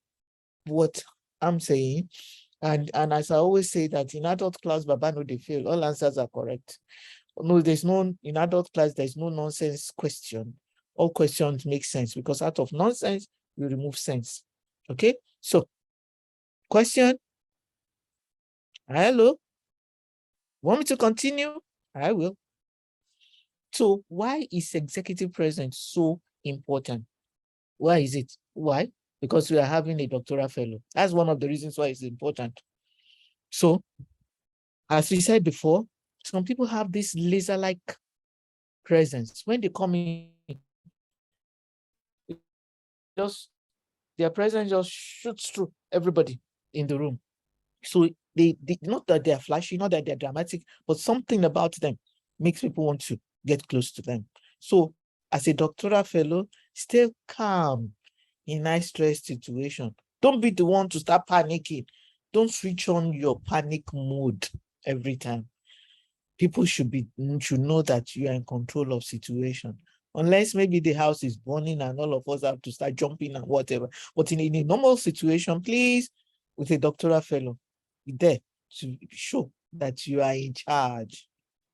[SPEAKER 1] what I'm saying. And as I always say that in adult class, Baba no they fail. All answers are correct. No, in adult class, there's no nonsense question. All questions make sense because out of nonsense, you remove sense. Okay? So, question? Hello? Want me to continue? I will. So why is executive presence so important? Why is it? Why? Because we are having a doctoral fellow. That's one of the reasons why it's important. So, as we said before, some people have this laser-like presence. When they come in, their presence just shoots through everybody in the room. So they not that they're flashy, not that they're dramatic, but something about them makes people want to get close to them. So as a doctoral fellow, stay calm in high stress situation. Don't be the one to start panicking. Don't switch on your panic mode every time. People should know that you are in control of situation. Unless maybe the house is burning and all of us have to start jumping and whatever. But in a normal situation, please, with a doctoral fellow, be there to show that you are in charge.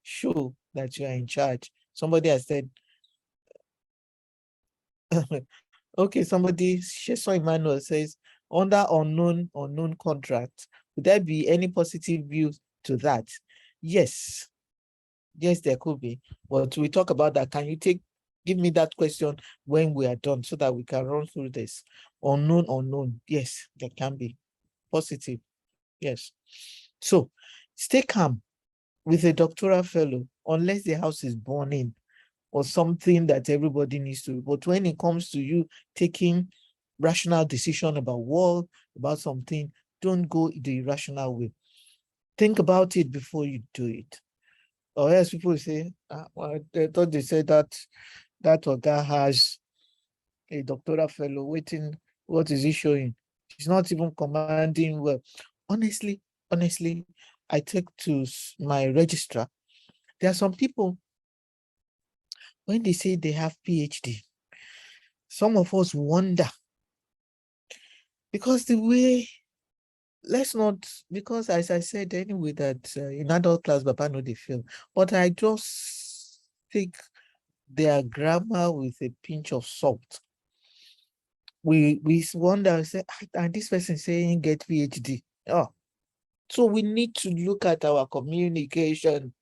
[SPEAKER 1] Show that you are in charge. Somebody has said, okay, Sheson Emmanuel says, under unknown contract, would there be any positive views to that? Yes. Yes, there could be. But we talk about that. Can you give me that question when we are done so that we can run through this? Unknown. Yes, there can be. Positive. Yes. So stay calm with a doctoral fellow unless the house is burning or something that everybody needs to. But when it comes to you taking rational decision about something, don't go the irrational way. Think about it before you do it. Or else people say, well, they thought they said that guy has a doctoral fellow waiting. What is he showing? He's not even commanding well. Honestly, I take to my registrar. There are some people, when they say they have PhD, some of us wonder, because the way, let's not, because as I said anyway, that in adult class, Papa know they feel, but I just take their grammar with a pinch of salt. We wonder, say, and this person saying get PhD. Oh, so we need to look at our communication.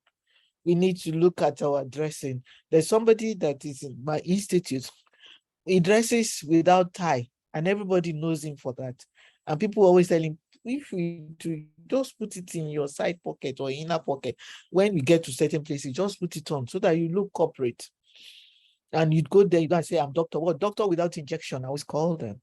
[SPEAKER 1] We need to look at our dressing. There's somebody that is in my institute. He dresses without tie, and everybody knows him for that. And people always tell him, if you do, just put it in your side pocket or inner pocket. When we get to certain places, just put it on so that you look corporate. And you'd go there, you gotta say, I'm doctor. What? Doctor without injection, I always call them.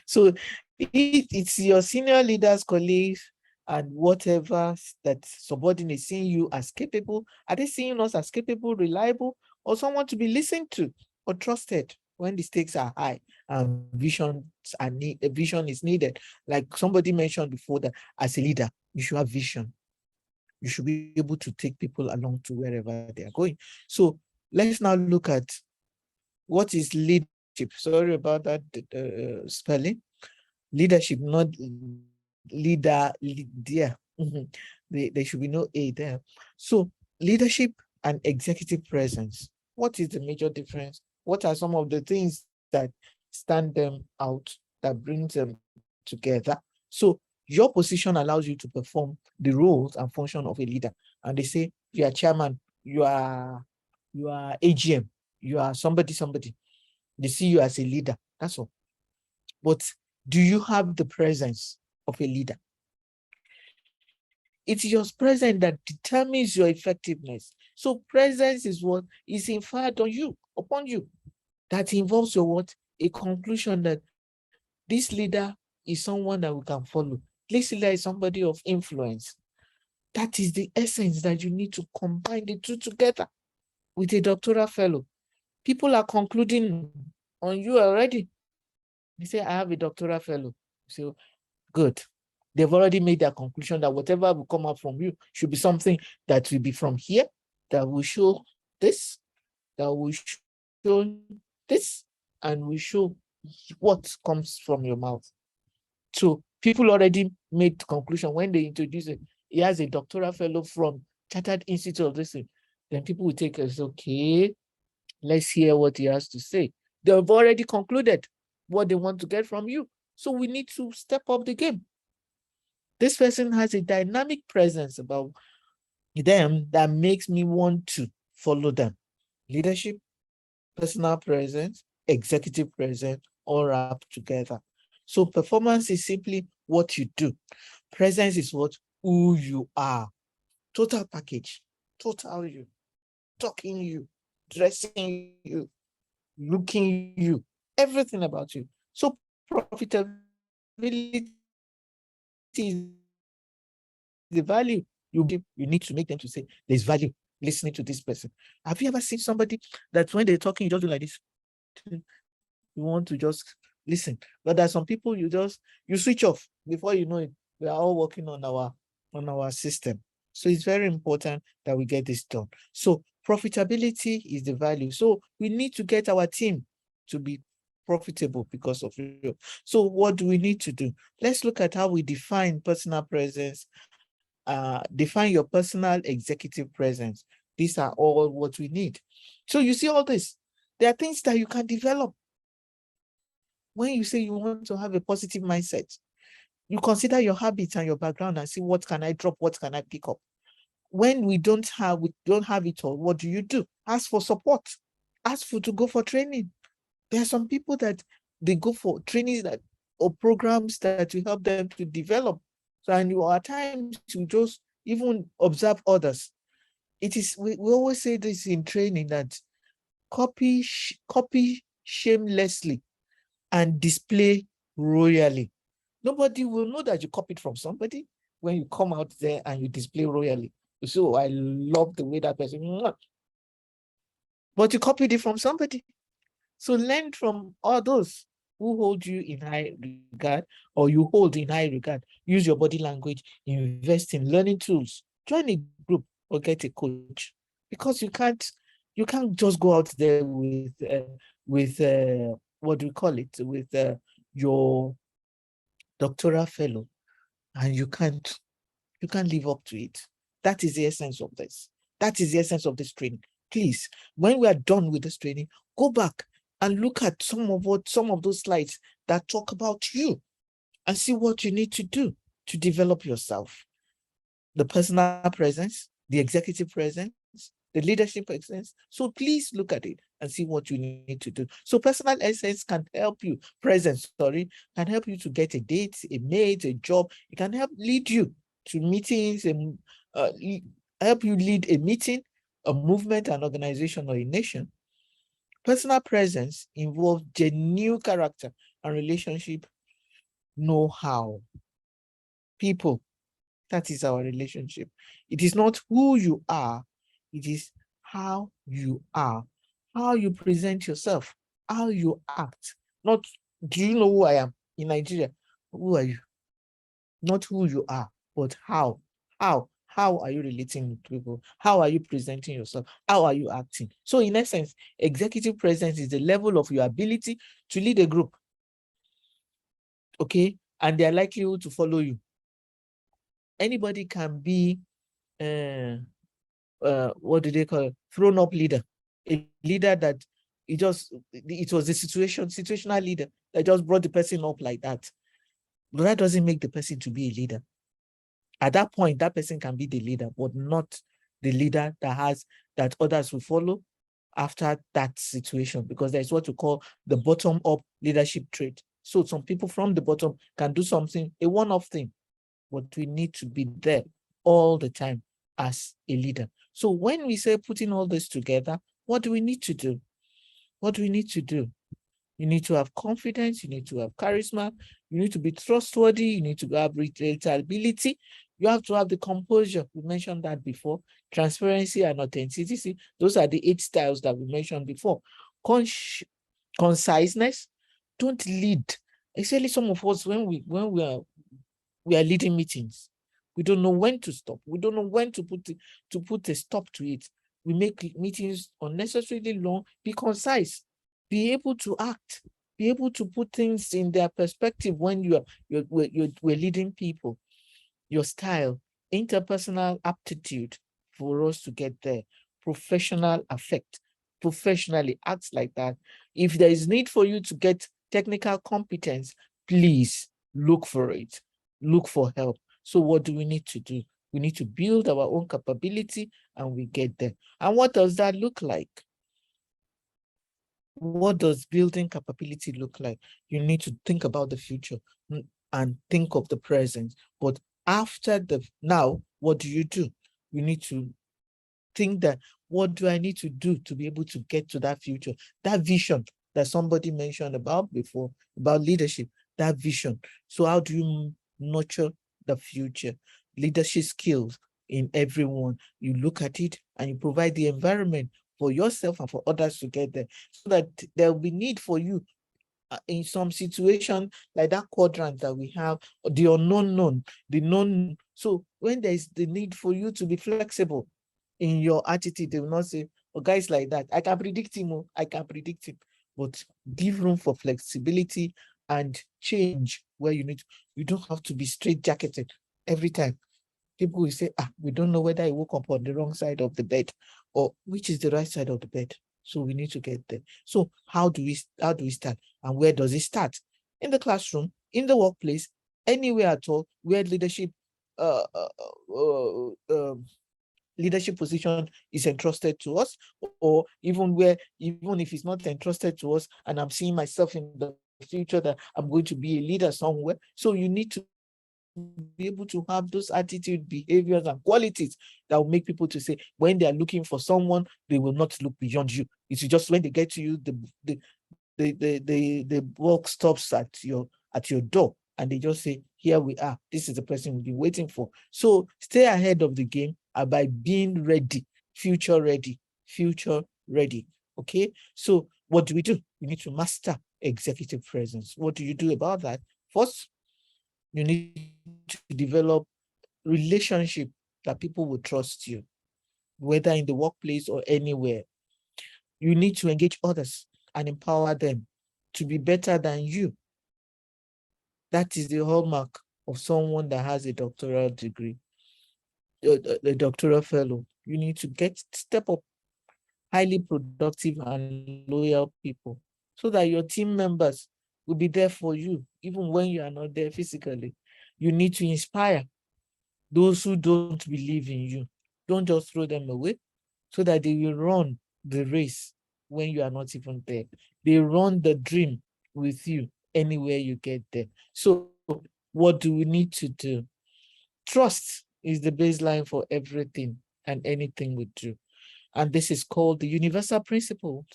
[SPEAKER 1] So it's your senior leaders, colleagues, and whatever that subordinates seeing you as capable. Are they seeing us as capable, reliable, or someone to be listened to or trusted when the stakes are high and vision is needed? Like somebody mentioned before, that as a leader, you should have vision. You should be able to take people along to wherever they are going. So let's now look at what is leadership. Sorry about that spelling. Leadership, not leader, there. There should be no A there. So leadership and executive presence. What is the major difference? What are some of the things that stand them out, that brings them together? So your position allows you to perform the roles and function of a leader. And they say you are chairman, you are AGM, you are somebody. They see you as a leader. That's all. But do you have the presence of a leader? It's your presence that determines your effectiveness. So presence is what is inferred on you, upon you. That involves your what? A conclusion that this leader is someone that we can follow. This leader is somebody of influence. That is the essence that you need to combine the two together with a doctoral fellow. People are concluding on you already. They say, I have a doctoral fellow. So good. They've already made their conclusion that whatever will come out from you should be something that will be from here, that will show this, that will show this, and will show what comes from your mouth. So people already made the conclusion when they introduce it. He has a doctoral fellow from Chartered Institute of this thing. Then people will take as, okay, let's hear what he has to say. They've already concluded what they want to get from you. So we need to step up the game. This person has a dynamic presence about them that makes me want to follow them. Leadership, personal presence, executive presence, all wrapped together. So performance is simply what you do. Presence is what? Who you are. Total package. Total you. Talking you. Dressing you. Looking you. Everything about you. So profitability is the value you need to make them to say there's value listening to this person. Have you ever seen somebody that when they're talking, you just do like this? You want to just listen. But there's some people you switch off before you know it. We are all working on our system. So it's very important that we get this done. So profitability is the value. So we need to get our team to be profitable because of you. So what do we need to do? Let's look at how we define personal presence. Define your personal executive presence. These are all what we need. So you see all this. There are things that you can develop. When you say you want to have a positive mindset, you consider your habits and your background and see what can I drop, what can I pick up. When we don't have it all, what do? Ask for support. Ask to go for training. There are some people that they go for trainings or programs that will help them to develop. So, and at times you just even observe others. It is, we always say this in training, that copy shamelessly and display royally. Nobody will know that you copied from somebody. when you come out there and you display royally. So I love the way that person, but you copied it from somebody. So learn from all those who hold you in high regard, or you hold in high regard. Use your body language, invest in learning tools, join a group or get a coach, because you can't just go out there with what do we call it, with your doctoral fellow, and you can't live up to it. That is the essence of this. That is the essence of this training. Please, when we are done with this training, go back and look at some of those slides that talk about you, and see what you need to do to develop yourself. The personal presence, the executive presence, the leadership presence. So please look at it and see what you need to do. So personal essence can help you, can help you to get a date, a mate, a job. It can help lead you to meetings and help you lead a meeting, a movement, an organization, or a nation. Personal presence involves genuine character and relationship know-how. People, that is our relationship. It is not who you are, it is how you are, how you present yourself, how you act. Not, do you know who I am in Nigeria? Who are you? Not who you are, but how. How are you relating with people? How are you presenting yourself? How are you acting? So in essence, executive presence is the level of your ability to lead a group. Okay, and they are likely to follow you. Anybody can be what do they call it? Thrown up leader, a leader that it was a situational leader that just brought the person up like that. But that doesn't make the person to be a leader. At that point, that person can be the leader, but not the leader that others will follow after that situation, because there's what we call the bottom-up leadership trait. So some people from the bottom can do something, a one-off thing, but we need to be there all the time as a leader. So when we say putting all this together, what do we need to do? What do we need to do? You need to have confidence, you need to have charisma, you need to be trustworthy, you need to have relatability, you have to have the composure. We mentioned that before. Transparency and authenticity. Those are the 8 styles that we mentioned before. Conciseness. Don't lead. Especially some of us, when we are leading meetings, we don't know when to stop. We don't know when to put a stop to it. We make meetings unnecessarily long. Be concise. Be able to act. Be able to put things in their perspective when we're leading people. Your style, interpersonal aptitude for us to get there. Professional affect. Professionally act like that. If there is need for you to get technical competence, please look for it. Look for help. So what do we need to do? We need to build our own capability, and we get there. And what does that look like? What does building capability look like? You need to think about the future and think of the present. But after now, what do? You need to think that, what do I need to do to be able to get to that future? That vision that somebody mentioned about before, about leadership, that vision. So how do you nurture the future? Leadership skills in everyone. You look at it and you provide the environment for yourself and for others to get there, so that there will be need for you in some situation, like that quadrant that we have, the unknown known, the known. So when there is the need for you to be flexible in your attitude, they will not say, oh, guys like that, I can predict him, I can predict him. But give room for flexibility and change where you need to. You don't have to be straight-jacketed every time. People will say, we don't know whether I woke up on the wrong side of the bed or which is the right side of the bed. So we need to get there. So how do we start? And where does it start? In the classroom, in the workplace, anywhere at all where leadership leadership position is entrusted to us, or even if it's not entrusted to us and I'm seeing myself in the future that I'm going to be a leader somewhere. So you need to be able to have those attitude, behaviors, and qualities that will make people to say, when they are looking for someone, they will not look beyond you. It's just when they get to you, the work stops at your door. and they just say, here we are. This is the person we've been waiting for. So stay ahead of the game by being ready, future ready, future ready. Okay. So what do? We need to master executive presence. What do you do about that? First, you need to develop relationship that people will trust you, whether in the workplace or anywhere. You need to engage others and empower them to be better than you. That is the hallmark of someone that has a doctoral degree, a doctoral fellow. You need to step up highly productive and loyal people so that your team members will be there for you, even when you are not there physically. You need to inspire those who don't believe in you. Don't just throw them away so that they will run the race when you are not even there. They run the dream with you anywhere you get there. So what do we need to do? Trust is the baseline for everything and anything we do. And this is called the universal principle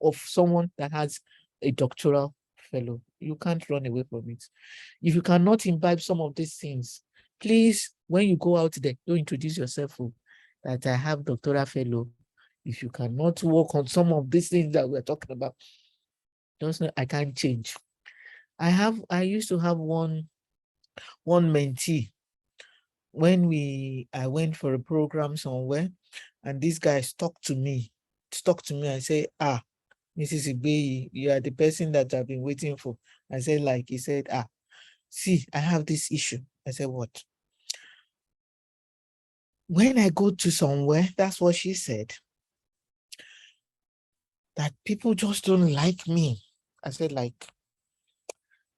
[SPEAKER 1] of someone that has a doctoral fellow. You can't run away from it. If you cannot imbibe some of these things, please, when you go out there, don't introduce yourself that I have doctoral fellow. If you cannot work on some of these things that we're talking about, just know I can't change. I used to have one mentee when I went for a program somewhere, and this guy stuck to me and say, Mrs. Igbeyi, you are the person that I've been waiting for. I said, like, he said, see, I have this issue. I said, what? When I go to somewhere, that's what she said, that people just don't like me. I said, like,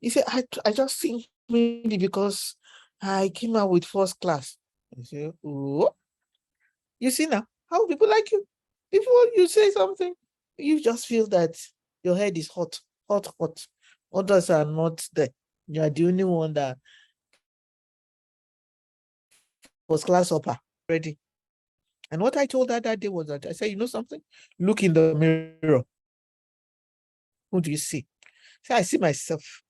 [SPEAKER 1] he said, I just think maybe because I came out with first class. I said, oh, you see now, how people like you. Before you say something, you just feel that your head is hot, hot, hot. Others are not there. You are the only one that was class upper ready. And what I told her that day was that I said, you know something? Look in the mirror. Who do you see? So I see myself.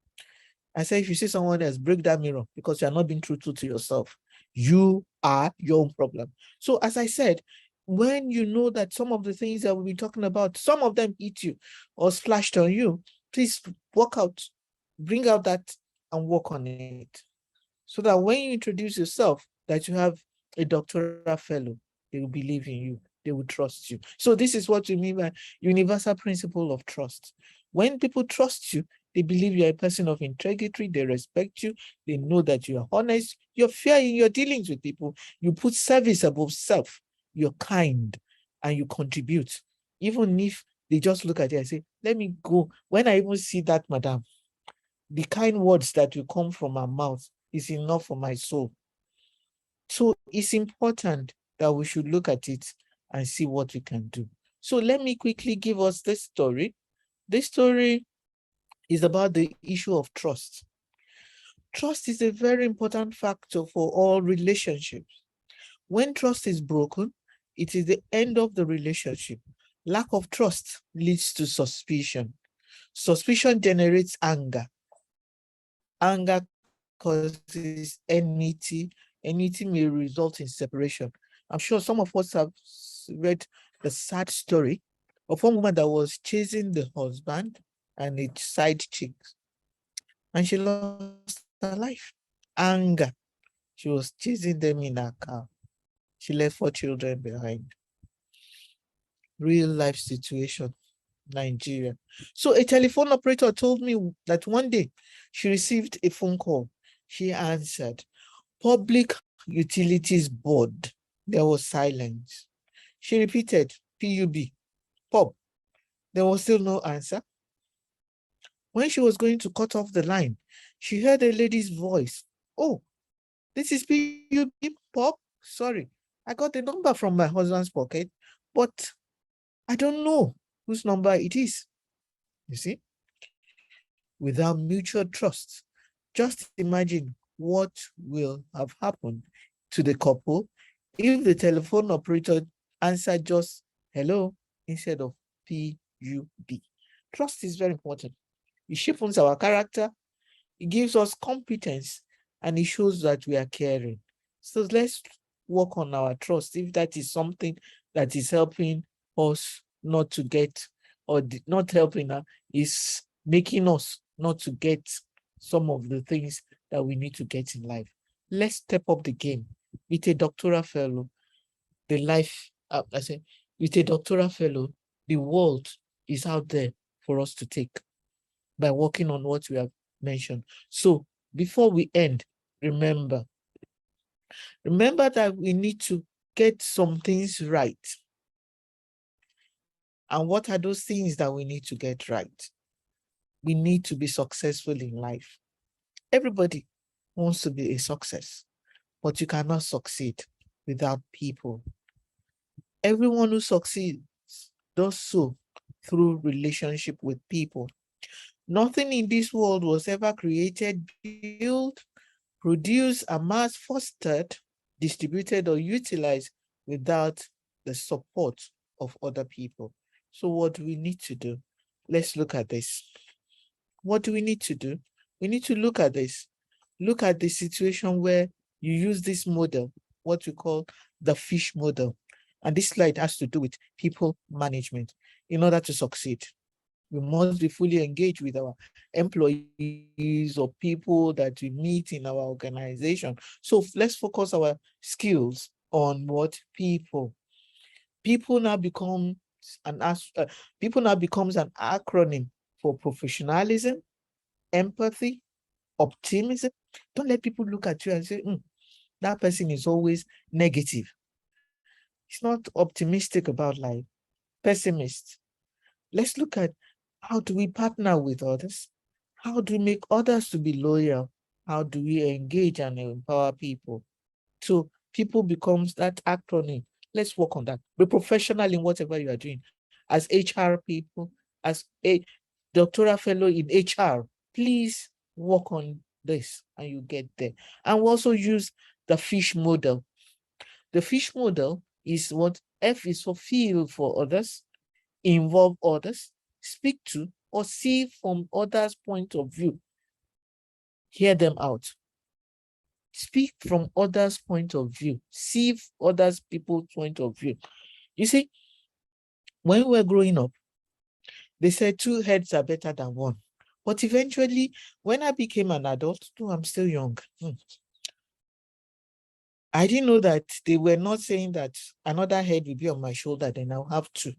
[SPEAKER 1] I said, if you see someone else, break that mirror because you are not being truthful to yourself. You are your own problem. So as I said, when you know that some of the things that we'll be talking about, some of them hit you or splashed on you, please work out, bring out that and work on it. So that when you introduce yourself, that you have a doctoral fellow, they will believe in you, they will trust you. So this is what we mean by universal principle of trust. When people trust you, they believe you're a person of integrity, they respect you, they know that you are honest, you're fair in your dealings with people, you put service above self, you're kind, and you contribute. Even if they just look at you and say, let me go. When I even see that, madam, the kind words that will come from her mouth is enough for my soul. So it's important that we should look at it and see what we can do. So let me quickly give us this story. This story is about the issue of trust. Trust is a very important factor for all relationships. When trust is broken, it is the end of the relationship. Lack of trust leads to suspicion. Suspicion generates anger. Anger causes enmity. Enmity may result in separation. I'm sure some of us have read the sad story of one woman that was chasing the husband and its side chicks, and she lost her life. Anger. She was chasing them in her car. She left 4 children behind. Real life situation, Nigeria. So a telephone operator told me that one day she received a phone call. She answered, Public Utilities Board. There was silence. She repeated, PUB, PUB. There was still no answer. When she was going to cut off the line, she heard a lady's voice. Oh, this is PUB, PUB. Sorry, I got the number from my husband's pocket, but I don't know whose number it is. You see, without mutual trust, just imagine what will have happened to the couple if the telephone operator answered just hello instead of PUB. Trust is very important. It shapes our character, It gives us competence, and it shows that we are caring. So let's work on our trust. If that is something that is helping us not to get, or not helping us, is making us not to get some of the things that we need to get in life. Let's step up the game. With a doctoral fellow, the life, I say, with a doctoral fellow, the world is out there for us to take by working on what we have mentioned. So before we end, remember that we need to get some things right. And what are those things that we need to get right? We need to be successful in life. Everybody wants to be a success, but you cannot succeed without people. Everyone who succeeds does so through relationship with people. Nothing in this world was ever created, built, produced, amassed, fostered, distributed, or utilized without the support of other people. So what do we need to do? Let's look at this. What do we need to do? We need to look at this. Look at the situation where you use this model, what we call the fish model. And this slide has to do with people management. In order to succeed, we must be fully engaged with our employees or people that we meet in our organization. So let's focus our skills on what people. People now becomes an acronym for professionalism, empathy, optimism. Don't let people look at you and say, that person is always negative. It's not optimistic about life. Pessimist. Let's look at how do we partner with others? How do we make others to be loyal? How do we engage and empower people? So people becomes that acronym. Let's work on that. Be professional in whatever you are doing. As HR people, as a doctoral fellow in HR, please work on this and you get there. And we also use the fish model. The fish model is what F is for: feel for others, involve others, speak to or see from others' point of view. Hear them out. Speak from others' point of view. See others people's point of view. You see, when we were growing up, they said 2 heads are better than 1. But eventually, when I became an adult, no, I'm still young. I didn't know that they were not saying that another head will be on my shoulder, then I'll have 2.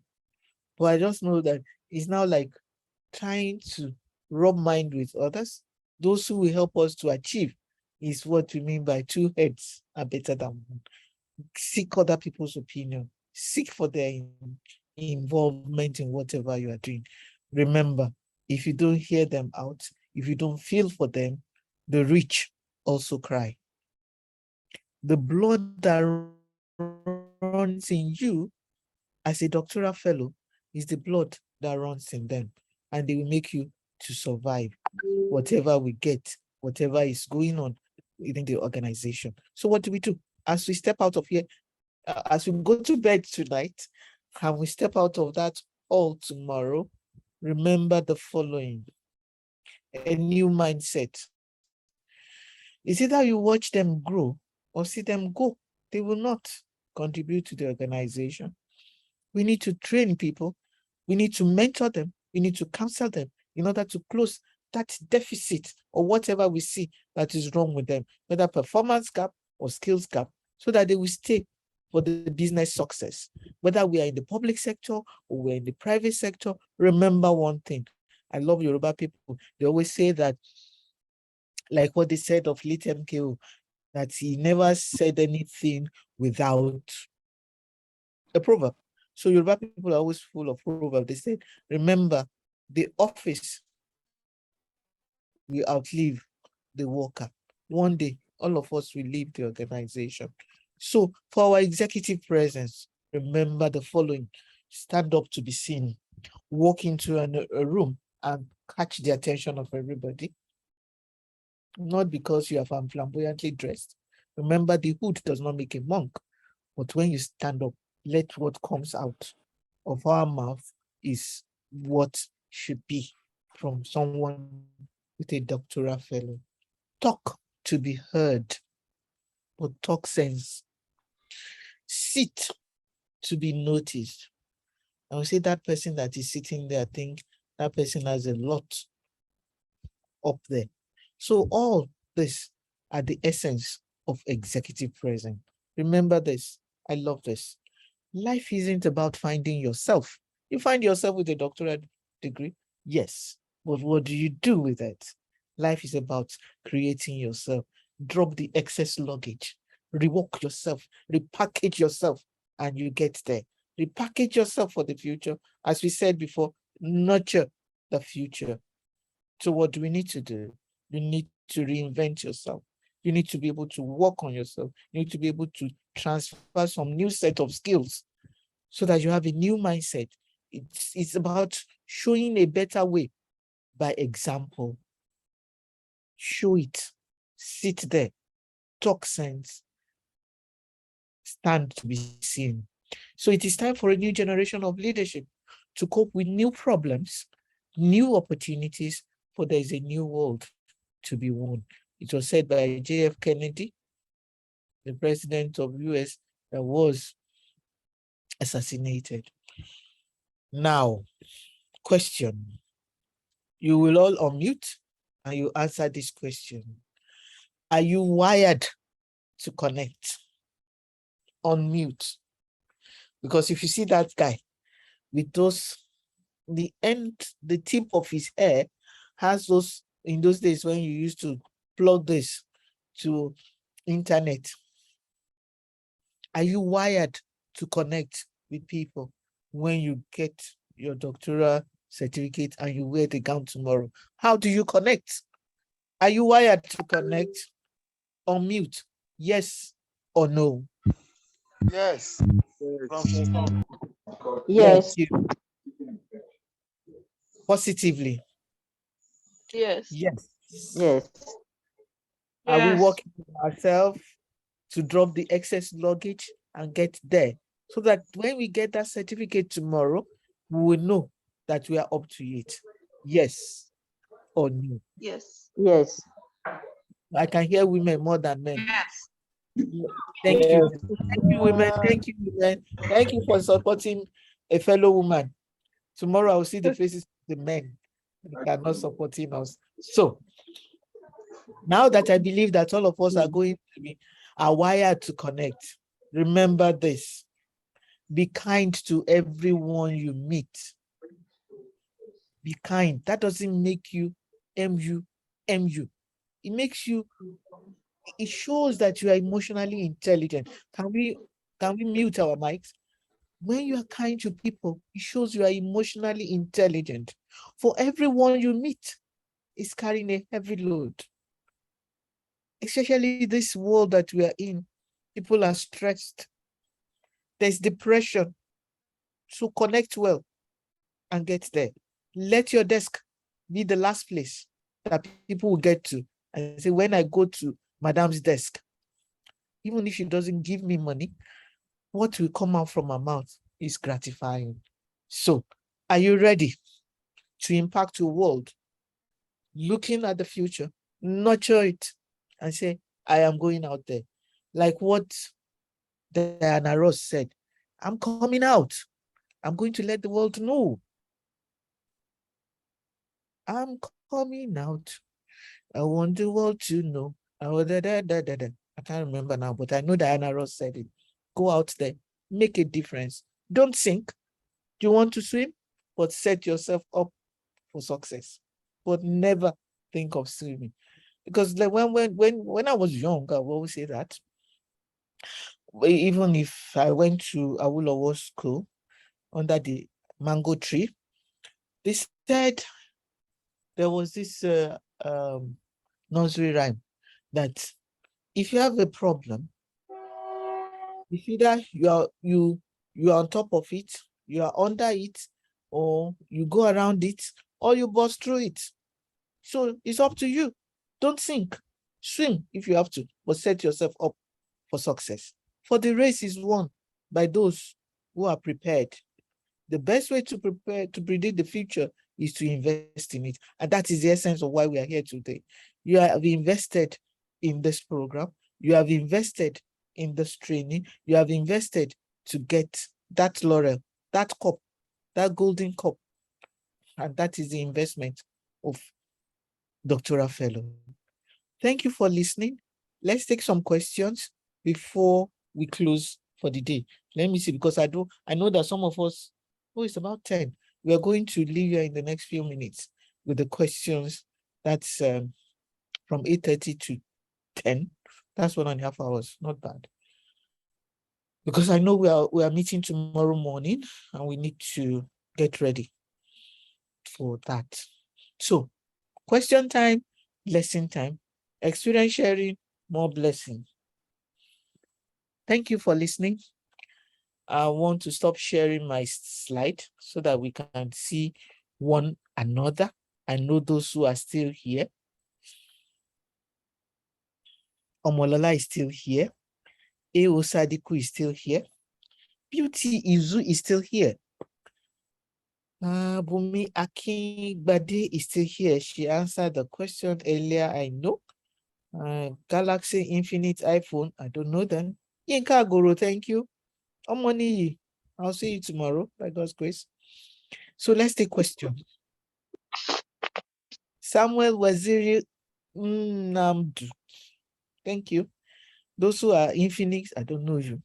[SPEAKER 1] But I just know that it's now like trying to rub mind with others. Those who will help us to achieve is what we mean by 2 heads are better than 1. Seek other people's opinion. Seek for their involvement in whatever you are doing. Remember, if you don't hear them out, if you don't feel for them, the rich also cry. The blood that runs in you as a doctoral fellow is the blood that runs in them, and they will make you to survive whatever we get, whatever is going on within the organization. So what do we do? As we step out of here, as we go to bed tonight, and we step out of that all tomorrow, remember the following: a new mindset. Is either you watch them grow or see them go. They will not contribute to the organization. We need to train people. We need to mentor them. We need to counsel them in order to close that deficit or whatever we see that is wrong with them, whether performance gap or skills gap, so that they will stay for the business success. Whether we are in the public sector or we're in the private sector, remember one thing. I love Yoruba people. They always say that, like what they said of Late MKO, that he never said anything without a proverb. So Yoruba people are always full of proverbs. They say, remember, the office will outlive the worker. One day, all of us will leave the organization. So for our executive presence, remember the following: stand up to be seen, walk into a room and catch the attention of everybody. Not because you are flamboyantly dressed. Remember, the hood does not make a monk. But when you stand up, let what comes out of our mouth is what should be from someone with a doctoral fellow. Talk to be heard, but talk sense. Sit to be noticed. I would say that person that is sitting there, I think that person has a lot up there. So all this are the essence of executive presence. Remember this. I love this. Life isn't about finding yourself. You find yourself with a doctorate degree, yes, but what do you do with it? Life is about creating yourself. Drop the excess luggage, rework yourself, repackage yourself, and you get there. Repackage yourself for the future. As we said before, nurture the future. So what do we need to do? You need to reinvent yourself. You need to be able to work on yourself. You need to be able to transfer some new set of skills so that you have a new mindset. It's about showing a better way by example. Show it. Sit there. Talk sense. Stand to be seen. So it is time for a new generation of leadership to cope with new problems, new opportunities, for there is a new world to be won. It was said by J.F. Kennedy, the president of US that was assassinated. Now, question. You will all unmute and you answer this question. Are you wired to connect? Unmute. Because if you see that guy with those, the tip of his hair has those, in those days when you used to plug this to internet. Are you wired to connect with people when you get your doctoral certificate and you wear the gown tomorrow? How do you connect? Are you wired to connect? Unmute, yes or no?
[SPEAKER 2] Yes.
[SPEAKER 4] Yes.
[SPEAKER 1] Thank you. Positively.
[SPEAKER 7] Yes.
[SPEAKER 1] Yes.
[SPEAKER 4] Yes.
[SPEAKER 1] Are we
[SPEAKER 7] Yes.
[SPEAKER 1] working on ourselves to drop the excess luggage and get there? So that when we get that certificate tomorrow, we will know that we are up to it. Yes or no?
[SPEAKER 7] Yes.
[SPEAKER 4] Yes.
[SPEAKER 1] I can hear women more than men.
[SPEAKER 7] Yes.
[SPEAKER 1] Thank you. Thank you, women. Thank you, women. Thank you for supporting a fellow woman. Tomorrow I will see the faces of the men that are not supporting us. So now that I believe that all of us are going to be are wired to connect, remember this. Be kind to everyone you meet. Be kind. That doesn't make you MU. It makes you, it shows that you are emotionally intelligent. Can we mute our mics? When you are kind to people, it shows you are emotionally intelligent. For everyone you meet is carrying a heavy load. Especially this world that we are in, people are stressed. There's depression. So connect well and get there. Let your desk be the last place that people will get to. And say, when I go to Madam's desk, even if she doesn't give me money, what will come out from her mouth is gratifying. So, are you ready to impact your world? Looking at the future, nurture it, and say, I am going out there. Like what Diana Ross said, I'm coming out. I'm going to let the world know. I'm coming out. I want the world to know. I can't remember now, but I know Diana Ross said it. Go out there, make a difference. Don't sink. Do you want to swim? But set yourself up for success. But never think of swimming. Because like when I was young, I would always say that. Even if I went to Awolowo school under the mango tree, they said there was this nursery rhyme that if you have a problem, it's either you are on top of it, you are under it, or you go around it, or you bust through it. So it's up to you. Don't sink. Swim if you have to, but set yourself up for success. For the race is won by those who are prepared. The best way to prepare to predict the future is to invest in it. And that is the essence of why we are here today. You have invested in this program. You have invested in this training. You have invested to get that laurel, that cup, that golden cup. And that is the investment of doctoral fellow. Thank you for listening. Let's take some questions before we close for the day. Let me see, because I know that some of us, it's about 10. We are going to leave here in the next few minutes with the questions. That's from 8:30 to 10. That's 1.5 hours, not bad. Because I know we are meeting tomorrow morning and we need to get ready for that. So, question time, lesson time, experience sharing, more blessing. Thank you for listening. I want to stop sharing my slide so that we can see one another. I know those who are still here. Omolola is still here. Eo Sadiku is still here. Beauty Izu is still here. Bumi Akingbade is still here. She answered the question earlier, I know. Galaxy Infinite iPhone, I don't know them. Yinka Guru, thank you. Omoni, I'll see you tomorrow, by God's grace. So let's take questions. Samuel Waziri Namdu, thank you. Those who are in Phoenix, I don't know you.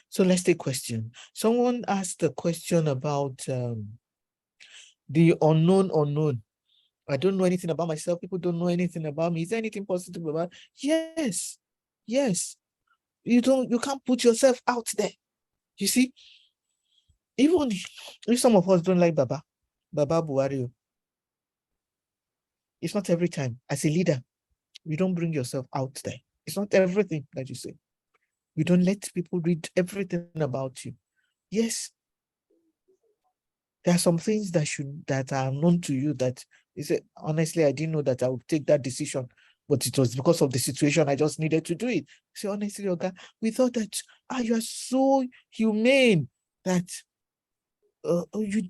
[SPEAKER 1] So let's take question. Someone asked a question about the unknown. I don't know anything about myself. People don't know anything about me. Is there anything positive about? Yes. You can't put yourself out there. You see, even if some of us don't like Baba Buhari, it's not every time. As a leader, you don't bring yourself out there. It's not everything that you say. You don't let people read everything about you. Yes, there are some things that are known to you that you say, honestly, I didn't know that I would take that decision, but it was because of the situation. I just needed to do it. Say, honestly, Oga, we thought that you are so humane that you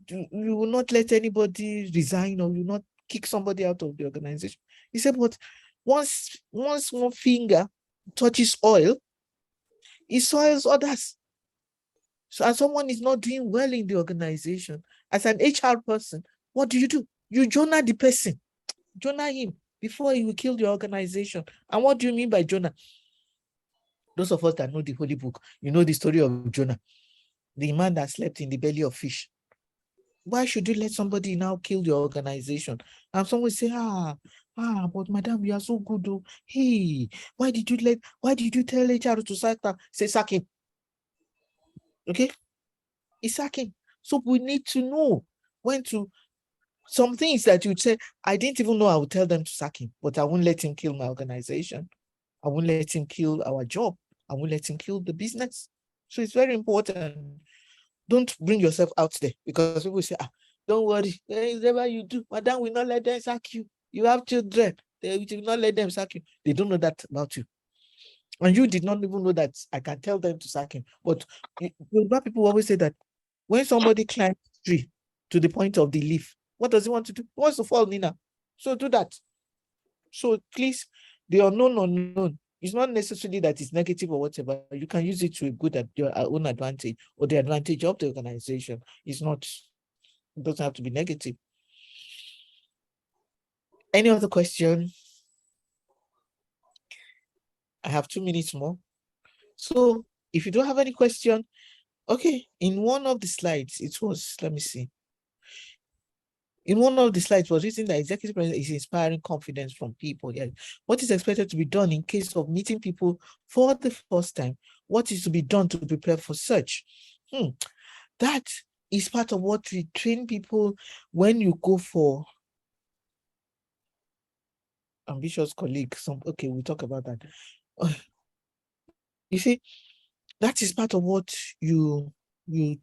[SPEAKER 1] will not let anybody resign, or you will not kick somebody out of the organization. He said, but once one finger touches oil, it soils others. So as someone is not doing well in the organization, as an HR person, what do? You Jonah the person. Jonah him before he will kill the organization. And what do you mean by Jonah? Those of us that know the Holy Book, you know the story of Jonah, the man that slept in the belly of fish. Why should you let somebody now kill your organization? And someone say, but madam, you are so good. Oh. Hey, why did you tell HR to sack him? Say, sack him. Okay? It's sacking. So we need to know when to, some things that you'd say, I didn't even know I would tell them to sack him, but I won't let him kill my organization. I won't let him kill our job. I won't let him kill the business. So it's very important. Don't bring yourself out there, because people say, don't worry, whatever you do, madam will not let them sack you. You have children, they will not let them sack you. They don't know that about you. And you did not even know that I can tell them to sack him. But people always say that when somebody climbs the tree to the point of the leaf, what does he want to do? He wants to fall, Nina. So do that. So please, the unknown it's not necessarily that it's negative or whatever. You can use it to a good at your own advantage or the advantage of the organization. It doesn't have to be negative. Any other question? I have 2 minutes more. So if you don't have any question, okay, in one of the slides, it was, let me see. In one of the slides was written that executive president is inspiring confidence from people. Yeah. What is expected to be done in case of meeting people for the first time? What is to be done to prepare for such? That is part of what we train people when you go for ambitious colleagues. Okay, we'll talk about that. You see, that is part of what we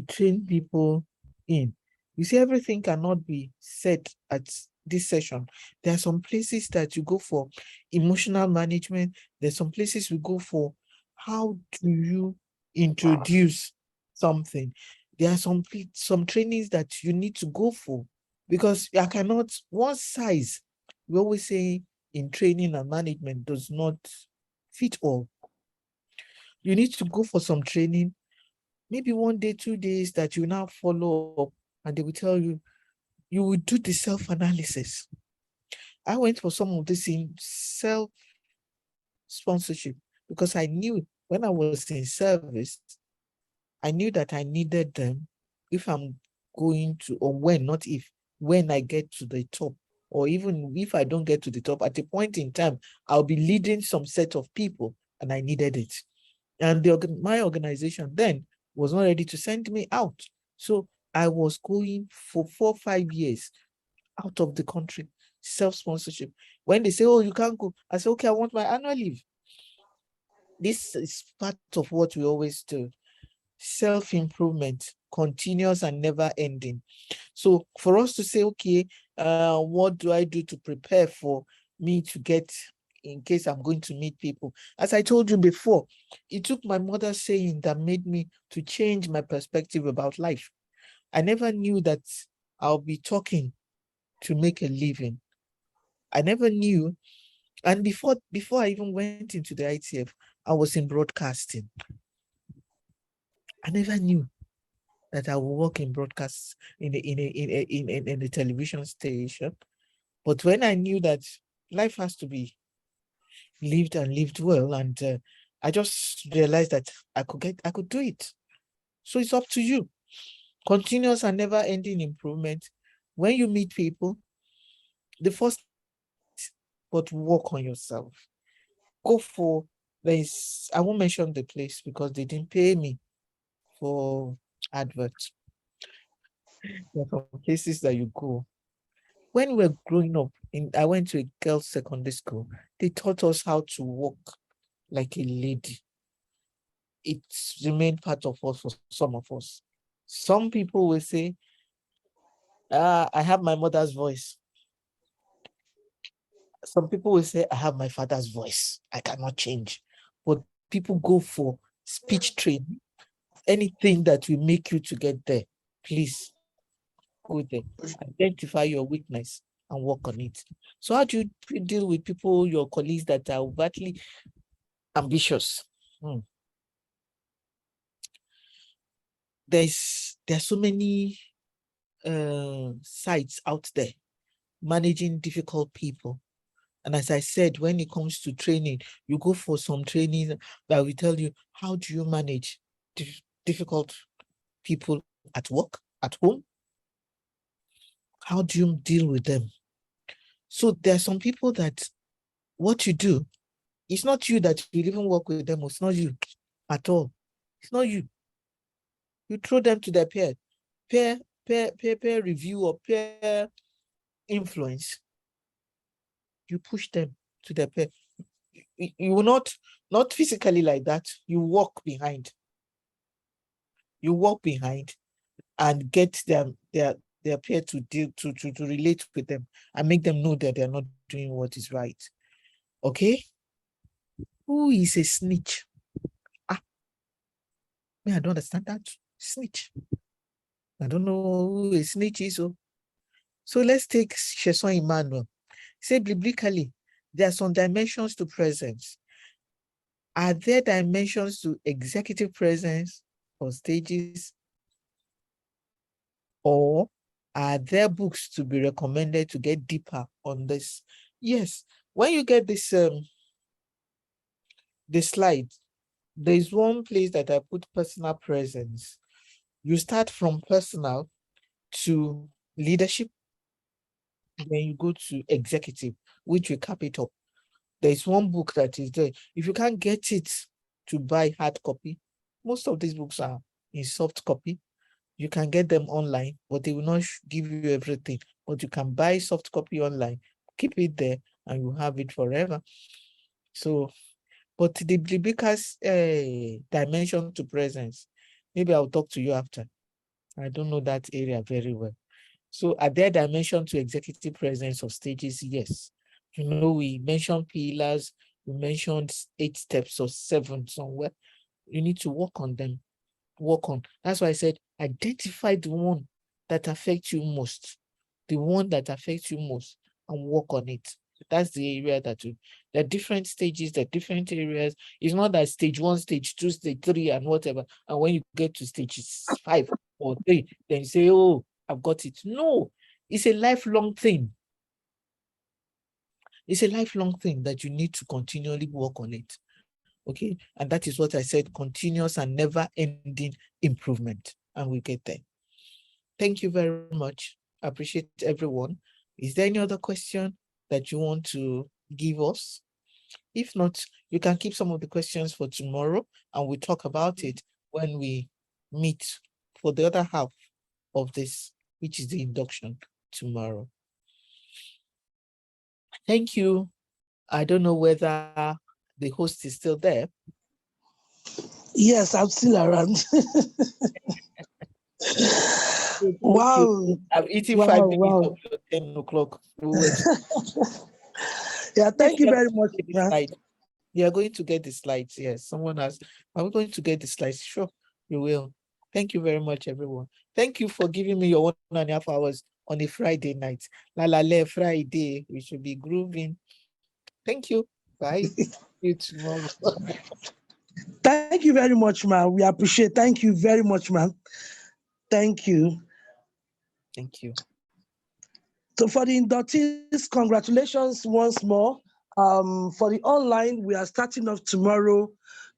[SPEAKER 1] train people in. You see, everything cannot be said at this session. There are some places that you go for emotional management. There's some places we go for how do you introduce something. There are some trainings that you need to go for, because I cannot, one size, we always say in training and management, does not fit all. You need to go for some training, maybe 1 day, 2 days, that you now follow up, and they will tell you, you will do the self-analysis. I went for some of this in self-sponsorship because I knew when I was in service, I knew that I needed them if I'm going to, or when, not if, when I get to the top, or even if I don't get to the top, at a point in time, I'll be leading some set of people, and I needed it. And my organization then was not ready to send me out. So I was going for 4 or 5 years out of the country, self-sponsorship. When they say, oh, you can't go, I say, okay, I want my annual leave. This is part of what we always do. Self-improvement, continuous and never ending. So for us to say, okay, what do I do to prepare for me to get, in case I'm going to meet people? As I told you before, it took my mother saying that made me to change my perspective about life. I never knew that I'll be talking to make a living. I never knew. And before I even went into the ITF, I was in broadcasting. I never knew that I will work in broadcasts in a television station. But when I knew that life has to be lived and lived well, and I just realized that I could do it. So it's up to you. Continuous and never ending improvement. When you meet people, the first, but work on yourself. Go for, I won't mention the place because they didn't pay me for adverts. There are some places that you go. When we were growing up, I went to a girls' secondary school. They taught us how to walk like a lady. It's remained part of us for some of us. Some people will say, I have my mother's voice. Some people will say, I have my father's voice. I cannot change. But people go for speech training, anything that will make you to get there. Please go there. Identify your weakness and work on it. So how do you deal with people, your colleagues that are overtly ambitious? There's so many sites out there managing difficult people. And as I said, when it comes to training, you go for some training that will tell you, how do you manage difficult people at work, at home? How do you deal with them? So there are some people that what you do, it's not you that will even work with them. It's not you at all. It's not you. You throw them to their peer review or peer influence. You push them to their peer. You will not physically like that. You walk behind. You walk behind and get their peer to deal to relate with them and make them know that they're not doing what is right. Okay? Who is a snitch? I don't understand that. Snitch. I don't know who a snitch is. So let's take Sheson Emmanuel. Say biblically, there are some dimensions to presence. Are there dimensions to executive presence or stages? Or are there books to be recommended to get deeper on this? Yes. When you get this the slide, there's one place that I put personal presence. You start from personal to leadership, then you go to executive, which will cap it up. There's one book that is there. If you can't get it to buy hard copy, most of these books are in soft copy. You can get them online, but they will not give you everything. But you can buy soft copy online, keep it there, and you have it forever. So, but the biblical dimension to presence, maybe I'll talk to you after. I don't know that area very well. So are there dimension to executive presence of stages? Yes. You know, we mentioned pillars, we mentioned 8 steps or 7 somewhere. You need to work on them. Work on. That's why I said Identify the one that affects you most, the one that affects you most, and work on it. That's the area that you, the different stages, the different areas. It's not that stage 1, stage 2, stage 3, and whatever. And when you get to stage 5 or 3, then you say, oh, I've got it. No, it's a lifelong thing. It's a lifelong thing that you need to continually work on it. Okay. And that is what I said, continuous and never ending improvement. And we'll get there. Thank you very much. I appreciate everyone. Is there any other question that you want to give us? If not, you can keep some of the questions for tomorrow and we'll talk about it when we meet for the other half of this, which is the induction tomorrow. Thank you. I don't know whether the host is still there.
[SPEAKER 4] Yes, I'm still around. Wow.
[SPEAKER 1] I've eaten
[SPEAKER 4] Wow,
[SPEAKER 1] 5 minutes
[SPEAKER 4] wow.
[SPEAKER 1] of your 10 o'clock. We'll
[SPEAKER 4] Yeah, thank you
[SPEAKER 1] Yes,
[SPEAKER 4] very much,
[SPEAKER 1] get the
[SPEAKER 4] man.
[SPEAKER 1] slide. You are going to get the slides. Yes, someone asked, are we going to get the slides? Sure, you will. Thank you very much, everyone. Thank you for giving me your 1.5 hours on a Friday night. La la la, Friday. We should be grooving. Thank you. Bye. See you tomorrow.
[SPEAKER 4] Thank you very much, man. We appreciate. Thank you very much, man. Thank you.
[SPEAKER 1] Thank you.
[SPEAKER 4] So for the inductees, congratulations once more. For the online, we are starting off tomorrow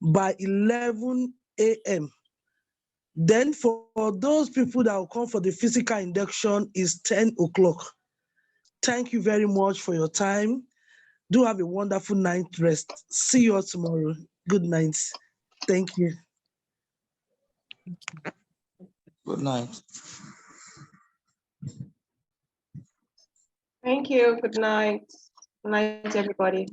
[SPEAKER 4] by 11 a.m. Then for those people that will come for the physical induction is 10 o'clock. Thank you very much for your time. Do have a wonderful night rest. See you all tomorrow. Good night. Thank you.
[SPEAKER 2] Good night.
[SPEAKER 6] Thank you. Good night. Good night, everybody.